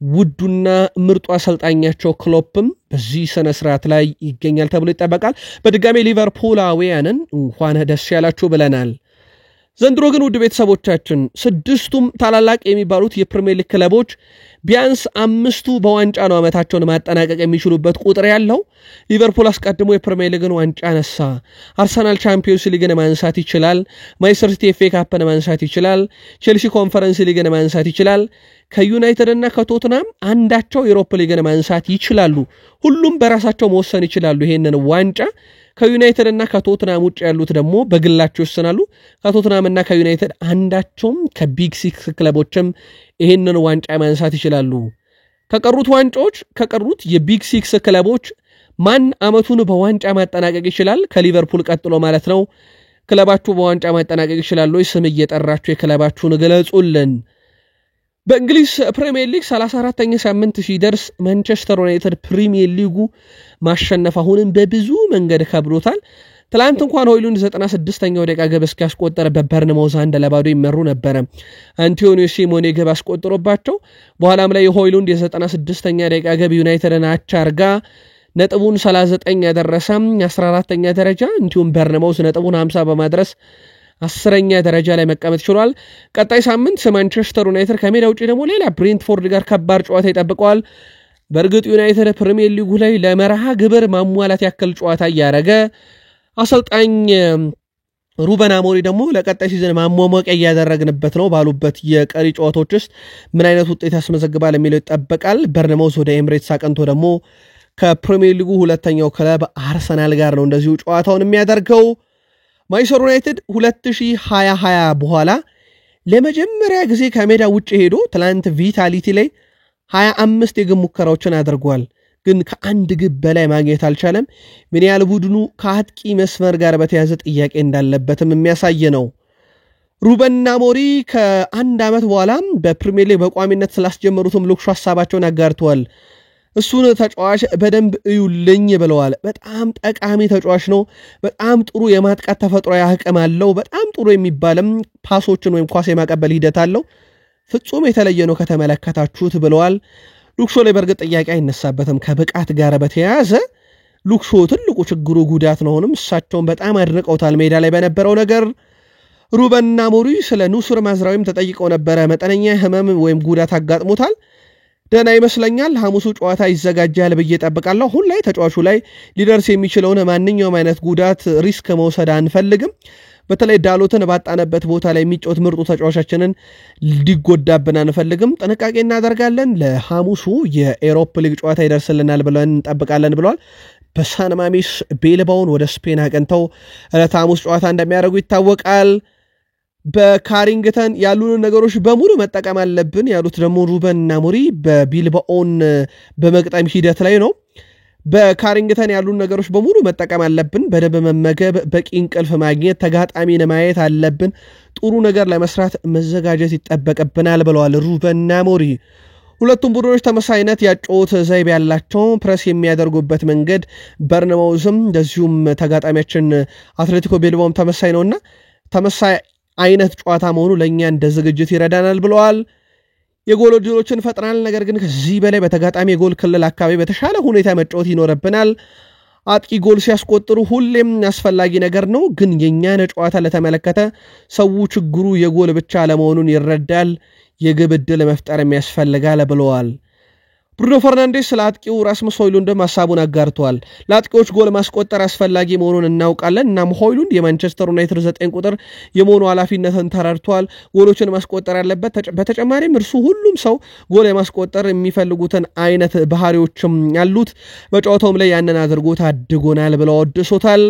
ውዱና ምርጡ አሰልጣኛቸው ክሎፕም በዚህ ስነ ስርዓት ላይ ይገኛል ተብሎ ይጠበቃል። በድጋሚ ሊቨርፑላውያንን እንኳን ደስ ያላችሁ ብለናል። ዘንድሮ ግን ውድ ቤተሰቦቻችን ስድስቱም ታላላቅ የሚባሉት የፕሪሚየር ሊግ ክለቦች ቢያንስ አምስቱ በዋንጫ ነው ዓመታቸውን ማጠናቀቅ የሚችሉበት ቁጥር ያለው። ሊቨርፑል አስቀድሞ የፕሪሚየር ሊግን ዋንጫ ነሳ። አርሰናል ቻምፒዮንስ ሊግን ማንሳት ይችላል። ማንቸስተር ሲቲ ኤፍኤ ካፕን ማንሳት ይችላል። ቼልሲ ኮንፈረንስ ሊግን ማንሳት ይችላል። ከዩናይትድ እና ከቶትናም አንዳቸው ዩሮፓ ሊግን ማንሳት ይችላሉ። ሁሉም በራሳቸው መወሰን ይችላሉ ይሄንን ዋንጫ። ከዩናይትድ እና ከቶትናም ውጭ ያሉት ደግሞ በግላቸው ይወስናሉ። ከቶትናም እና ከዩናይትድ አንዳቸውም ከቢግ ሲክስ ክለቦችም ይሄንን ዋንጫ ማንሳት ይችላሉ። ከቀሩት የቢግ ሲክስ ክለቦች ማን አመቱን በዋንጫ ማጠናቀቅ ይችላል? ከሊቨርፑል ቀጥሎ ማለት ነው። ክለባችሁ በዋንጫ ማጠናቀቅ ይችላል ወይ? ስም እየጠራችሁ የክለባችሁን ገለጹልን። በእንግሊዝ ፕሪሚየር ሊግ 34ኛ ሳምንት ሲደርስ ማንቸስተር ዩናይትድ ፕሪሚየር ሊጉ ማሸነፍ አሁንም በብዙ መንገድ ከብዶታል። ትላንት እንኳን ሆይሉንድ 96ኛው ደቂቃ ግብ እስኪያስቆጠር በበርንማውዝ 1-0 ይመሩ ነበር። አንቶኒዮ ሲሞኔ ግብ አስቆጥሮባቸው በኋላም ላይ ሆይሉንድ የ96ኛ ደቂቃ ግብ ዩናይትድን አቻ አርጋ ነጥቡን 39 ያደረሰ 14ኛ ደረጃ እንዲሁም በርንማውዝ ነጥቡን 50 በማድረስ 10ኛ ደረጃ ላይ መቀመጥ ችሏል። ቀጣይ ሳምንት ማንቸስተር ዩናይትድ ከሜዳ ውጪ ደግሞ ሌላ ብሬንትፎርድ ጋር ከባድ ጨዋታ ይጠብቀዋል። በእርግጥ ዩናይትድ ፕሪሚየር ሊጉ ላይ ለመርሃ ግብር ማሟላት ያክል ጨዋታ እያደረገ አሰልጣኝ ሩበን አሞሪ ደግሞ ለቀጣይ ሲዝን ማሟሟቂያ እያደረግንበት ነው ባሉበት የቀሪ ጨዋታዎች ውስጥ ምን አይነት ውጤት ያስመዘግባል የሚለው ይጠበቃል። በርንማውዝ ወደ ኤምሬትስ አቅንቶ ደግሞ ከፕሪሚየር ሊጉ ሁለተኛው ክለብ አርሰናል ጋር ነው እንደዚሁ ጨዋታውን የሚያደርገው። ማንቸስተር ዩናይትድ 2020 በኋላ ለመጀመሪያ ጊዜ ከሜዳ ውጭ ሄዶ ትላንት ቪታሊቲ ላይ 25 የግብ ሙከራዎችን አድርጓል። ግን ከአንድ ግብ በላይ ማግኘት አልቻለም። ምን ያህል ቡድኑ ከአጥቂ መስመር ጋር በተያዘ ጥያቄ እንዳለበትም የሚያሳይ ነው። ሩበን አሞሪም ከአንድ ዓመት በኋላ በፕሪሚየር ሊግ በቋሚነት ስላስጀመሩትም ልክሹ ሐሳባቸውን አጋርተዋል። እሱን ተጫዋች በደንብ እዩልኝ ብለዋል። በጣም ጠቃሚ ተጫዋች ነው። በጣም ጥሩ የማጥቃት ተፈጥሮ አቅም አለው። በጣም ጥሩ የሚባልም ፓሶችን ወይም ኳስ የማቀበል ሂደት አለው። ፍጹም የተለየ ነው ከተመለከታችሁት ብለዋል። ሉክሾ ላይ በርግጥ ጥያቄ አይነሳበትም ከብቃት ጋር በተያያዘ። ሉክሾ ትልቁ ችግሩ ጉዳት ነው። ሆኖም እሳቸውን በጣም አድንቀውታል ሜዳ ላይ በነበረው ነገር። ሩበን አሞሪም ስለ ኑሱር ማዝራዊም ተጠይቀው ነበረ። መጠነኛ ህመም ወይም ጉዳት አጋጥሞታል። ደህና ይመስለኛል። ሐሙሱ ጨዋታ ይዘጋጃል ብዬ ጠብቃለሁ። አሁን ላይ ተጫዋቹ ላይ ሊደርስ የሚችለውን ማንኛውም አይነት ጉዳት ሪስክ መውሰድ አንፈልግም። በተለይ ዳሎትን ባጣነበት ቦታ ላይ የሚጫወት ምርጡ ተጫዋቻችንን ሊጎዳብን አንፈልግም። ጥንቃቄ እናደርጋለን። ለሐሙሱ የኤሮፕ ሊግ ጨዋታ ይደርስልናል ብለን እንጠብቃለን ብለዋል። በሳን ማሜስ ቤልባውን ወደ ስፔን አቀንተው ዕለት ሐሙስ ጨዋታ እንደሚያደርጉ ይታወቃል። በካሪንግተን ያሉን ነገሮች በሙሉ መጠቀም አለብን ያሉት ደግሞ ሩበን አሞሪም በቢልባኦን በመቅጠም ሂደት ላይ ነው። በካሪንግተን ያሉን ነገሮች በሙሉ መጠቀም አለብን። በደንብ መመገብ፣ በቂ እንቅልፍ ማግኘት፣ ተጋጣሚን ማየት አለብን። ጥሩ ነገር ለመስራት መዘጋጀት ይጠበቅብናል ብለዋል ሩበን አሞሪም። ሁለቱም ቡድኖች ተመሳሳይነት ያጨዋወት ዘይቤ ያላቸው ፕረስ የሚያደርጉበት መንገድ በርንማውዝም እንደዚሁም ተጋጣሚያችን አትሌቲኮ ቤልባኦም ተመሳሳይ ነውና ተመሳሳይ አይነት ጨዋታ መሆኑ ለኛ እንደ ዝግጅት ይረዳናል ብለዋል። የጎል ዕድሎችን ፈጥረናል፣ ነገር ግን ከዚህ በላይ በተጋጣሚ የጎል ክልል አካባቢ በተሻለ ሁኔታ መጫወት ይኖርብናል። አጥቂ ጎል ሲያስቆጥሩ ሁሌም አስፈላጊ ነገር ነው፣ ግን የኛን ጨዋታ ለተመለከተ ሰው ችግሩ የጎል ብቻ ለመሆኑን ይረዳል። የግብ ዕድል መፍጠርም ያስፈልጋል ብለዋል። ብሩኖ ፈርናንዴስ ለአጥቂው ራስመስ ሆይሉንድ ሐሳቡን አጋርቷል። ለአጥቂዎች ጎል ማስቆጠር አስፈላጊ መሆኑን እናውቃለን። እናም ሆይሉንድ የማንቸስተር ዩናይትድ 9 ቁጥር የመሆኑ ኃላፊነትን ተረድቷል። ጎሎችን ማስቆጠር ያለበት በተጨማሪም እርሱ ሁሉም ሰው ጎል የማስቆጠር የሚፈልጉትን አይነት ባህሪዎችም ያሉት በጨዋታውም ላይ ያንን አድርጎ ታድጎናል ብለው ወድሶታል።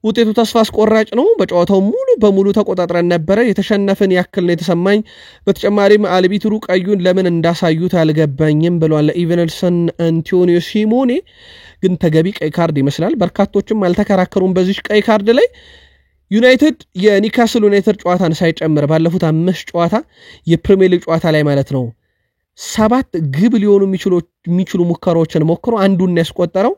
ውጤቱ ተስፋ አስቆራጭ ነው። በጨዋታው ሙሉ በሙሉ ተቆጣጥረን ነበር። የተሸነፈን ያክል ነው የተሰማኝ። በተጨማሪም አልቢትሩ ቀዩን ለምን እንዳሳዩት አልገባኝም ብሏል ኢቨንሰን አንቶኒዮ ሲሞኔ። ግን ተገቢ ቀይ ካርድ ይመስላል። በርካቶችም አልተከራከሩም በዚህ ቀይ ካርድ ላይ። ዩናይትድ የኒካስል ዩናይትድ ጨዋታን ሳይጨምር ባለፉት 5 ጨዋታ የፕሪሚየር ሊግ ጨዋታ ላይ ማለት ነው 7 ግብ ሊሆኑ የሚችሉ ሙከራዎችን ሞክሮ አንዱን ያስቆጠረው።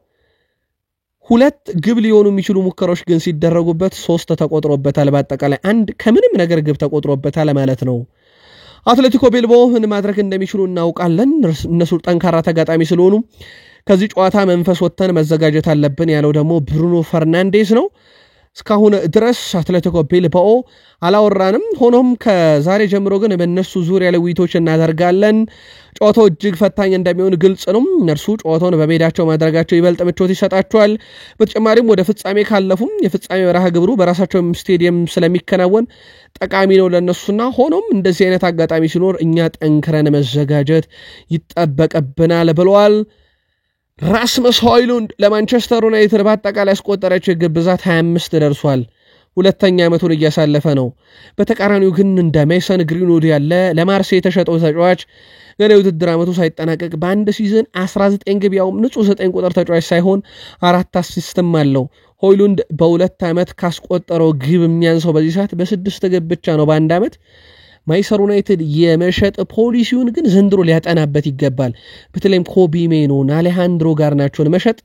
2 ግብ ሊሆኑ የሚችሉ ሙከራዎች ግን ሲደረጉበት 3 ተቆጥሮበታል። በአጠቃላይ አንድ ከምንም ነገር ግብ ተቆጥሮበታል ማለት ነው። አትሌቲኮ ቤልባኦ ምን ማድረግ እንደሚችሉ እናውቃለን። እነሱ ጠንካራ ተጋጣሚ ስለሆኑ ከዚህ ጨዋታ መንፈስ ወጥተን መዘጋጀት አለብን ያለው ደግሞ ብሩኖ ፈርናንዴዝ ነው። እስካሁን ድረስ አትሌቲኮ ቤልባኦ አላወራንም። ሆኖም ከዛሬ ጀምሮ ግን በእነሱ ዙሪያ ላይ ውይይቶች እናደርጋለን። ጨዋታው እጅግ ፈታኝ እንደሚሆን ግልጽ ነው። እነርሱ ጨዋታውን በሜዳቸው ማድረጋቸው ይበልጥ ምቾት ይሰጣቸዋል። በተጨማሪም ወደ ፍጻሜ ካለፉም የፍጻሜ መርሃ ግብሩ በራሳቸው ስቴዲየም ስለሚከናወን ጠቃሚ ነው ለነሱና ሆኖም እንደዚህ አይነት አጋጣሚ ሲኖር እኛ ጠንክረን መዘጋጀት ይጠበቅብናል ብለዋል። ራስመስ ሆይሉንድ ለማንቸስተር ዩናይትድ በአጠቃላይ ያስቆጠረችው ግብ ብዛት 25 ደርሷል። ሁለተኛ ዓመቱን እያሳለፈ ነው። በተቃራኒው ግን እንደ ሜሰን ግሪንውድ ያለ ለማርሴይ የተሸጠው ተጫዋች ገና የውድድር ዓመቱ ሳይጠናቀቅ በአንድ ሲዝን 19 ግብ ያውም ንጹህ 9 ቁጥር ተጫዋች ሳይሆን 4 አሲስትም አለው። ሆይሉንድ በ2 ዓመት ካስቆጠረው ግብ የሚያንሰው በዚህ ሰዓት በ6 ግብ ብቻ ነው በአንድ ዓመት። ማንቸስተር ዩናይትድ የመሸጥ ፖሊሲውን ግን ዘንድሮ ሊያጠናበት ይገባል። በተለይም ኮቢ ሜኖን አሌሃንድሮ ጋርናቾን መሸጥ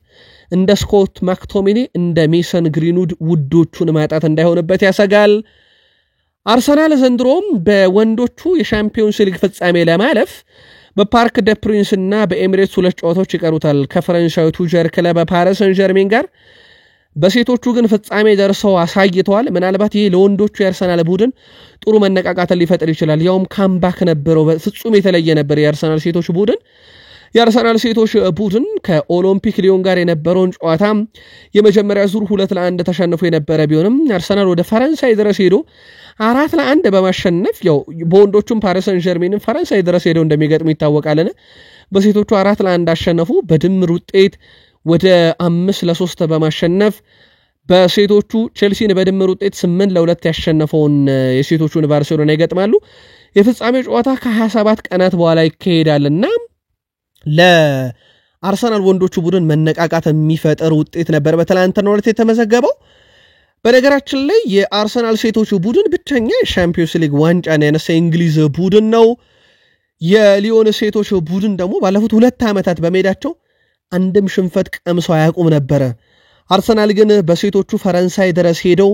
እንደ ስኮት ማክቶሚኔ እንደ ሜሰን ግሪንውድ ውዶቹን ማጣት እንዳይሆንበት ያሰጋል። አርሰናል ዘንድሮም በወንዶቹ የሻምፒዮንስ ሊግ ፍጻሜ ለማለፍ በፓርክ ደ ፕሪንስ እና በኤሚሬትስ 2 ጨዋታዎች ይቀሩታል ከፈረንሳዩ ቱጀር ክለብ ፓሪስ ሰን ዠርሜን ጋር። በሴቶቹ ግን ፍጻሜ ደርሰው አሳይተዋል። ምናልባት ይሄ ለወንዶቹ የአርሰናል ቡድን ጥሩ መነቃቃትን ሊፈጥር ይችላል። ያውም ካምባክ ነበረው። ፍጹም የተለየ ነበር የአርሰናል ሴቶች ቡድን። የአርሰናል ሴቶች ቡድን ከኦሎምፒክ ሊዮን ጋር የነበረውን ጨዋታ የመጀመሪያ ዙር 2-1 ተሸንፎ የነበረ ቢሆንም አርሰናል ወደ ፈረንሳይ ድረስ ሄዶ 4-1 በማሸነፍ ያው በወንዶቹም ፓሪስ ሰን ዠርሜንን ፈረንሳይ ድረስ ሄደው እንደሚገጥሙ ይታወቃልና በሴቶቹ 4-1 አሸነፉ። በድምር ውጤት ወደ 5-3 በማሸነፍ በሴቶቹ ቼልሲን በድምር ውጤት 8-2 ያሸነፈውን የሴቶቹን ባርሴሎና ይገጥማሉ። የፍጻሜው ጨዋታ ከ27 ቀናት በኋላ ይካሄዳልና ለአርሰናል ወንዶቹ ቡድን መነቃቃት የሚፈጠር ውጤት ነበር በትላንትናው ዕለት የተመዘገበው። በነገራችን ላይ የአርሰናል ሴቶቹ ቡድን ብቸኛ የሻምፒዮንስ ሊግ ዋንጫን ያነሳ የእንግሊዝ ቡድን ነው። የሊዮን ሴቶች ቡድን ደግሞ ባለፉት 2 ዓመታት በሜዳቸው አንድም ሽንፈት ቀምሰው አያውቁም ነበረ። አርሰናል ግን በሴቶቹ ፈረንሳይ ድረስ ሄደው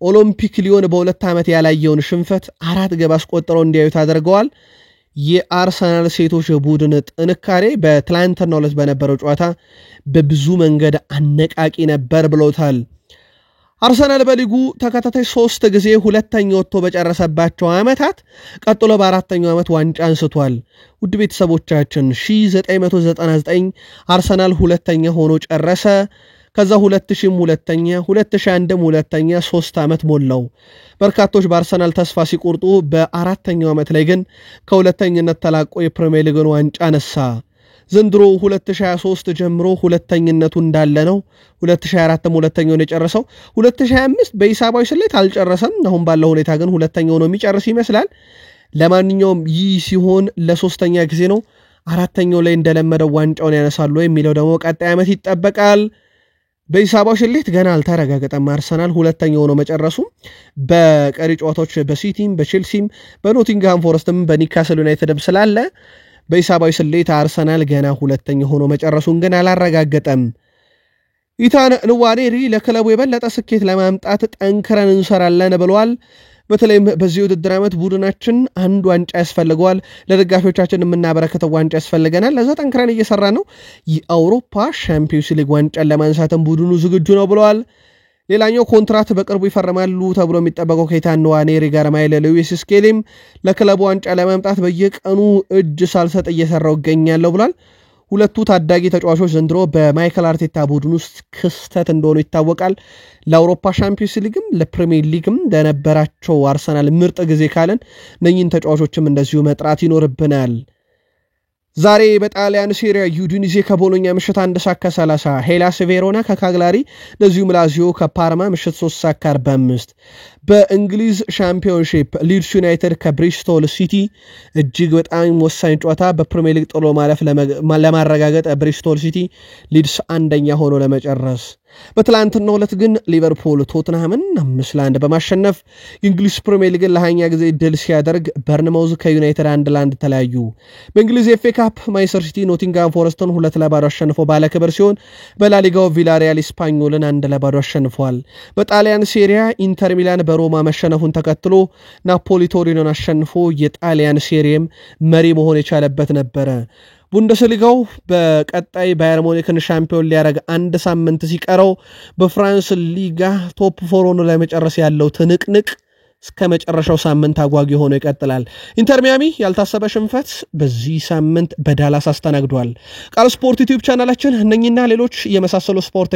ኦሎምፒክ ሊዮን በ2 ዓመት ያላየውን ሽንፈት 4 ግብ አስቆጥረው እንዲያዩት አድርገዋል። የአርሰናል ሴቶች ቡድን ጥንካሬ በትላንትናው ዕለት በነበረው ጨዋታ በብዙ መንገድ አነቃቂ ነበር ብለውታል። አርሰናል በሊጉ ተከታታይ 3 ጊዜ ሁለተኛ ወጥቶ በጨረሰባቸው ዓመታት ቀጥሎ በአራተኛው ዓመት ዋንጫ አንስቷል። ውድ ቤተሰቦቻችን 1999 አርሰናል ሁለተኛ ሆኖ ጨረሰ። ከዛ 2000 ሁለተኛ፣ 2001 ሁለተኛ፣ 3 ዓመት ሞላው። በርካቶች በአርሰናል ተስፋ ሲቆርጡ በአራተኛው ዓመት ላይ ግን ከሁለተኝነት ተላቆ የፕሪሚየር ሊግን ዋንጫ ነሳ። ዘንድሮ 2023 ጀምሮ ሁለተኝነቱ እንዳለ ነው። 2024 ሁለተኛውን የጨረሰው 2025 በሂሳባዊ ስሌት አልጨረሰም። አሁን ባለው ሁኔታ ግን ሁለተኛው ነው የሚጨርስ ይመስላል። ለማንኛውም ይህ ሲሆን ለሶስተኛ ጊዜ ነው። አራተኛው ላይ እንደለመደው ዋንጫውን ያነሳሉ የሚለው ደግሞ ቀጣይ ዓመት ይጠበቃል። በሂሳባዊ ስሌት ገና አልተረጋገጠም። አርሰናል ሁለተኛው ነው መጨረሱ። በቀሪ ጨዋታዎች በሲቲም በቼልሲም በኖቲንግሃም ፎረስትም በኒካስል ዩናይትድም ስላለ በሂሳባዊ ስሌት አርሰናል ገና ሁለተኛ ሆኖ መጨረሱን ግን አላረጋገጠም። ኢታን ንዋኔሪ ለክለቡ የበለጠ ስኬት ለማምጣት ጠንክረን እንሰራለን ብለዋል። በተለይም በዚህ ውድድር ዓመት ቡድናችን አንድ ዋንጫ ያስፈልገዋል፣ ለደጋፊዎቻችን የምናበረከተው ዋንጫ ያስፈልገናል፣ ለዛ ጠንክረን እየሰራ ነው። የአውሮፓ ሻምፒዮንስ ሊግ ዋንጫን ለማንሳትም ቡድኑ ዝግጁ ነው ብለዋል። ሌላኛው ኮንትራት በቅርቡ ይፈርማሉ ተብሎ የሚጠበቀው ከኢታን ንዋኔሪ ጋር ማይለ ሉዊስ ስኬሊም ለክለቡ ዋንጫ ለማምጣት በየቀኑ እጅ ሳልሰጥ እየሰራው ይገኛለሁ ብሏል። ሁለቱ ታዳጊ ተጫዋቾች ዘንድሮ በማይከል አርቴታ ቡድን ውስጥ ክስተት እንደሆኑ ይታወቃል። ለአውሮፓ ሻምፒዮንስ ሊግም ለፕሪሚየር ሊግም ለነበራቸው አርሰናል ምርጥ ጊዜ ካለን እነኚህን ተጫዋቾችም እንደዚሁ መጥራት ይኖርብናል። ዛሬ በጣሊያን ሴሪያ ዩዲኒዜ ከቦሎኛ ምሽት 1:30 ሄላስ ቬሮና ከካግላሪ ለዚሁም ላዚዮ ከፓርማ ምሽት 3:45 በእንግሊዝ ሻምፒዮንሺፕ ሊድስ ዩናይትድ ከብሪስቶል ሲቲ እጅግ በጣም ወሳኝ ጨዋታ በፕሪሚየር ሊግ ጥሎ ማለፍ ለማረጋገጥ ብሪስቶል ሲቲ ሊድስ አንደኛ ሆኖ ለመጨረስ በትላንትናው ዕለት ግን ሊቨርፑል ቶትንሃምን 5-1 በማሸነፍ የእንግሊዝ ፕሪሚየር ሊግ ለሃያኛ ጊዜ ድል ሲያደርግ በርንማውዝ ከዩናይትድ 1-1 ተለያዩ። በእንግሊዝ ኤፍኤ ካፕ ማንቸስተር ሲቲ ኖቲንግሃም ፎረስትን 2-0 አሸንፎ ባለክብር ሲሆን በላሊጋው ቪላሪያል ስፓኞልን 1-0 አሸንፏል። በጣሊያን ሴሪያ ኢንተር ሚላን በሮማ መሸነፉን ተከትሎ ናፖሊ ቶሪኖን አሸንፎ የጣሊያን ሴሪያም መሪ መሆን የቻለበት ነበር። ቡንደስሊጋው በቀጣይ ባየር ሙኒክን ሻምፒዮን ሊያደርግ አንድ ሳምንት ሲቀረው በፍራንስ ሊጋ ቶፕ 4 ሆኖ ለመጨረስ ያለው ትንቅንቅ እስከ መጨረሻው ሳምንት አጓጊ ሆኖ ይቀጥላል። ኢንተር ሚያሚ ያልታሰበ ሽንፈት በዚህ ሳምንት በዳላስ አስተናግዷል። ቃል ስፖርት ዩቲዩብ ቻናላችን እነኝና ሌሎች የመሳሰሉ ስፖርት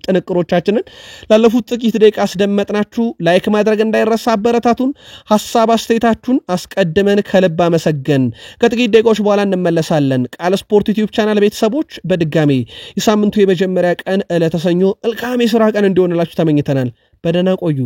ጥንቅሮቻችንን ላለፉት ጥቂት ደቂቃ አስደመጥናችሁ። ላይክ ማድረግ እንዳይረሳ፣ አበረታቱን። ሐሳብ አስተያየታችሁን አስቀድመን ከልብ አመሰገን። ከጥቂት ደቂቃዎች በኋላ እንመለሳለን። ቃል ስፖርት ዩቲዩብ ቻናል ቤተሰቦች በድጋሚ የሳምንቱ የመጀመሪያ ቀን ዕለተ ሰኞ መልካም የሥራ ቀን እንዲሆንላችሁ ተመኝተናል። በደህና ቆዩ።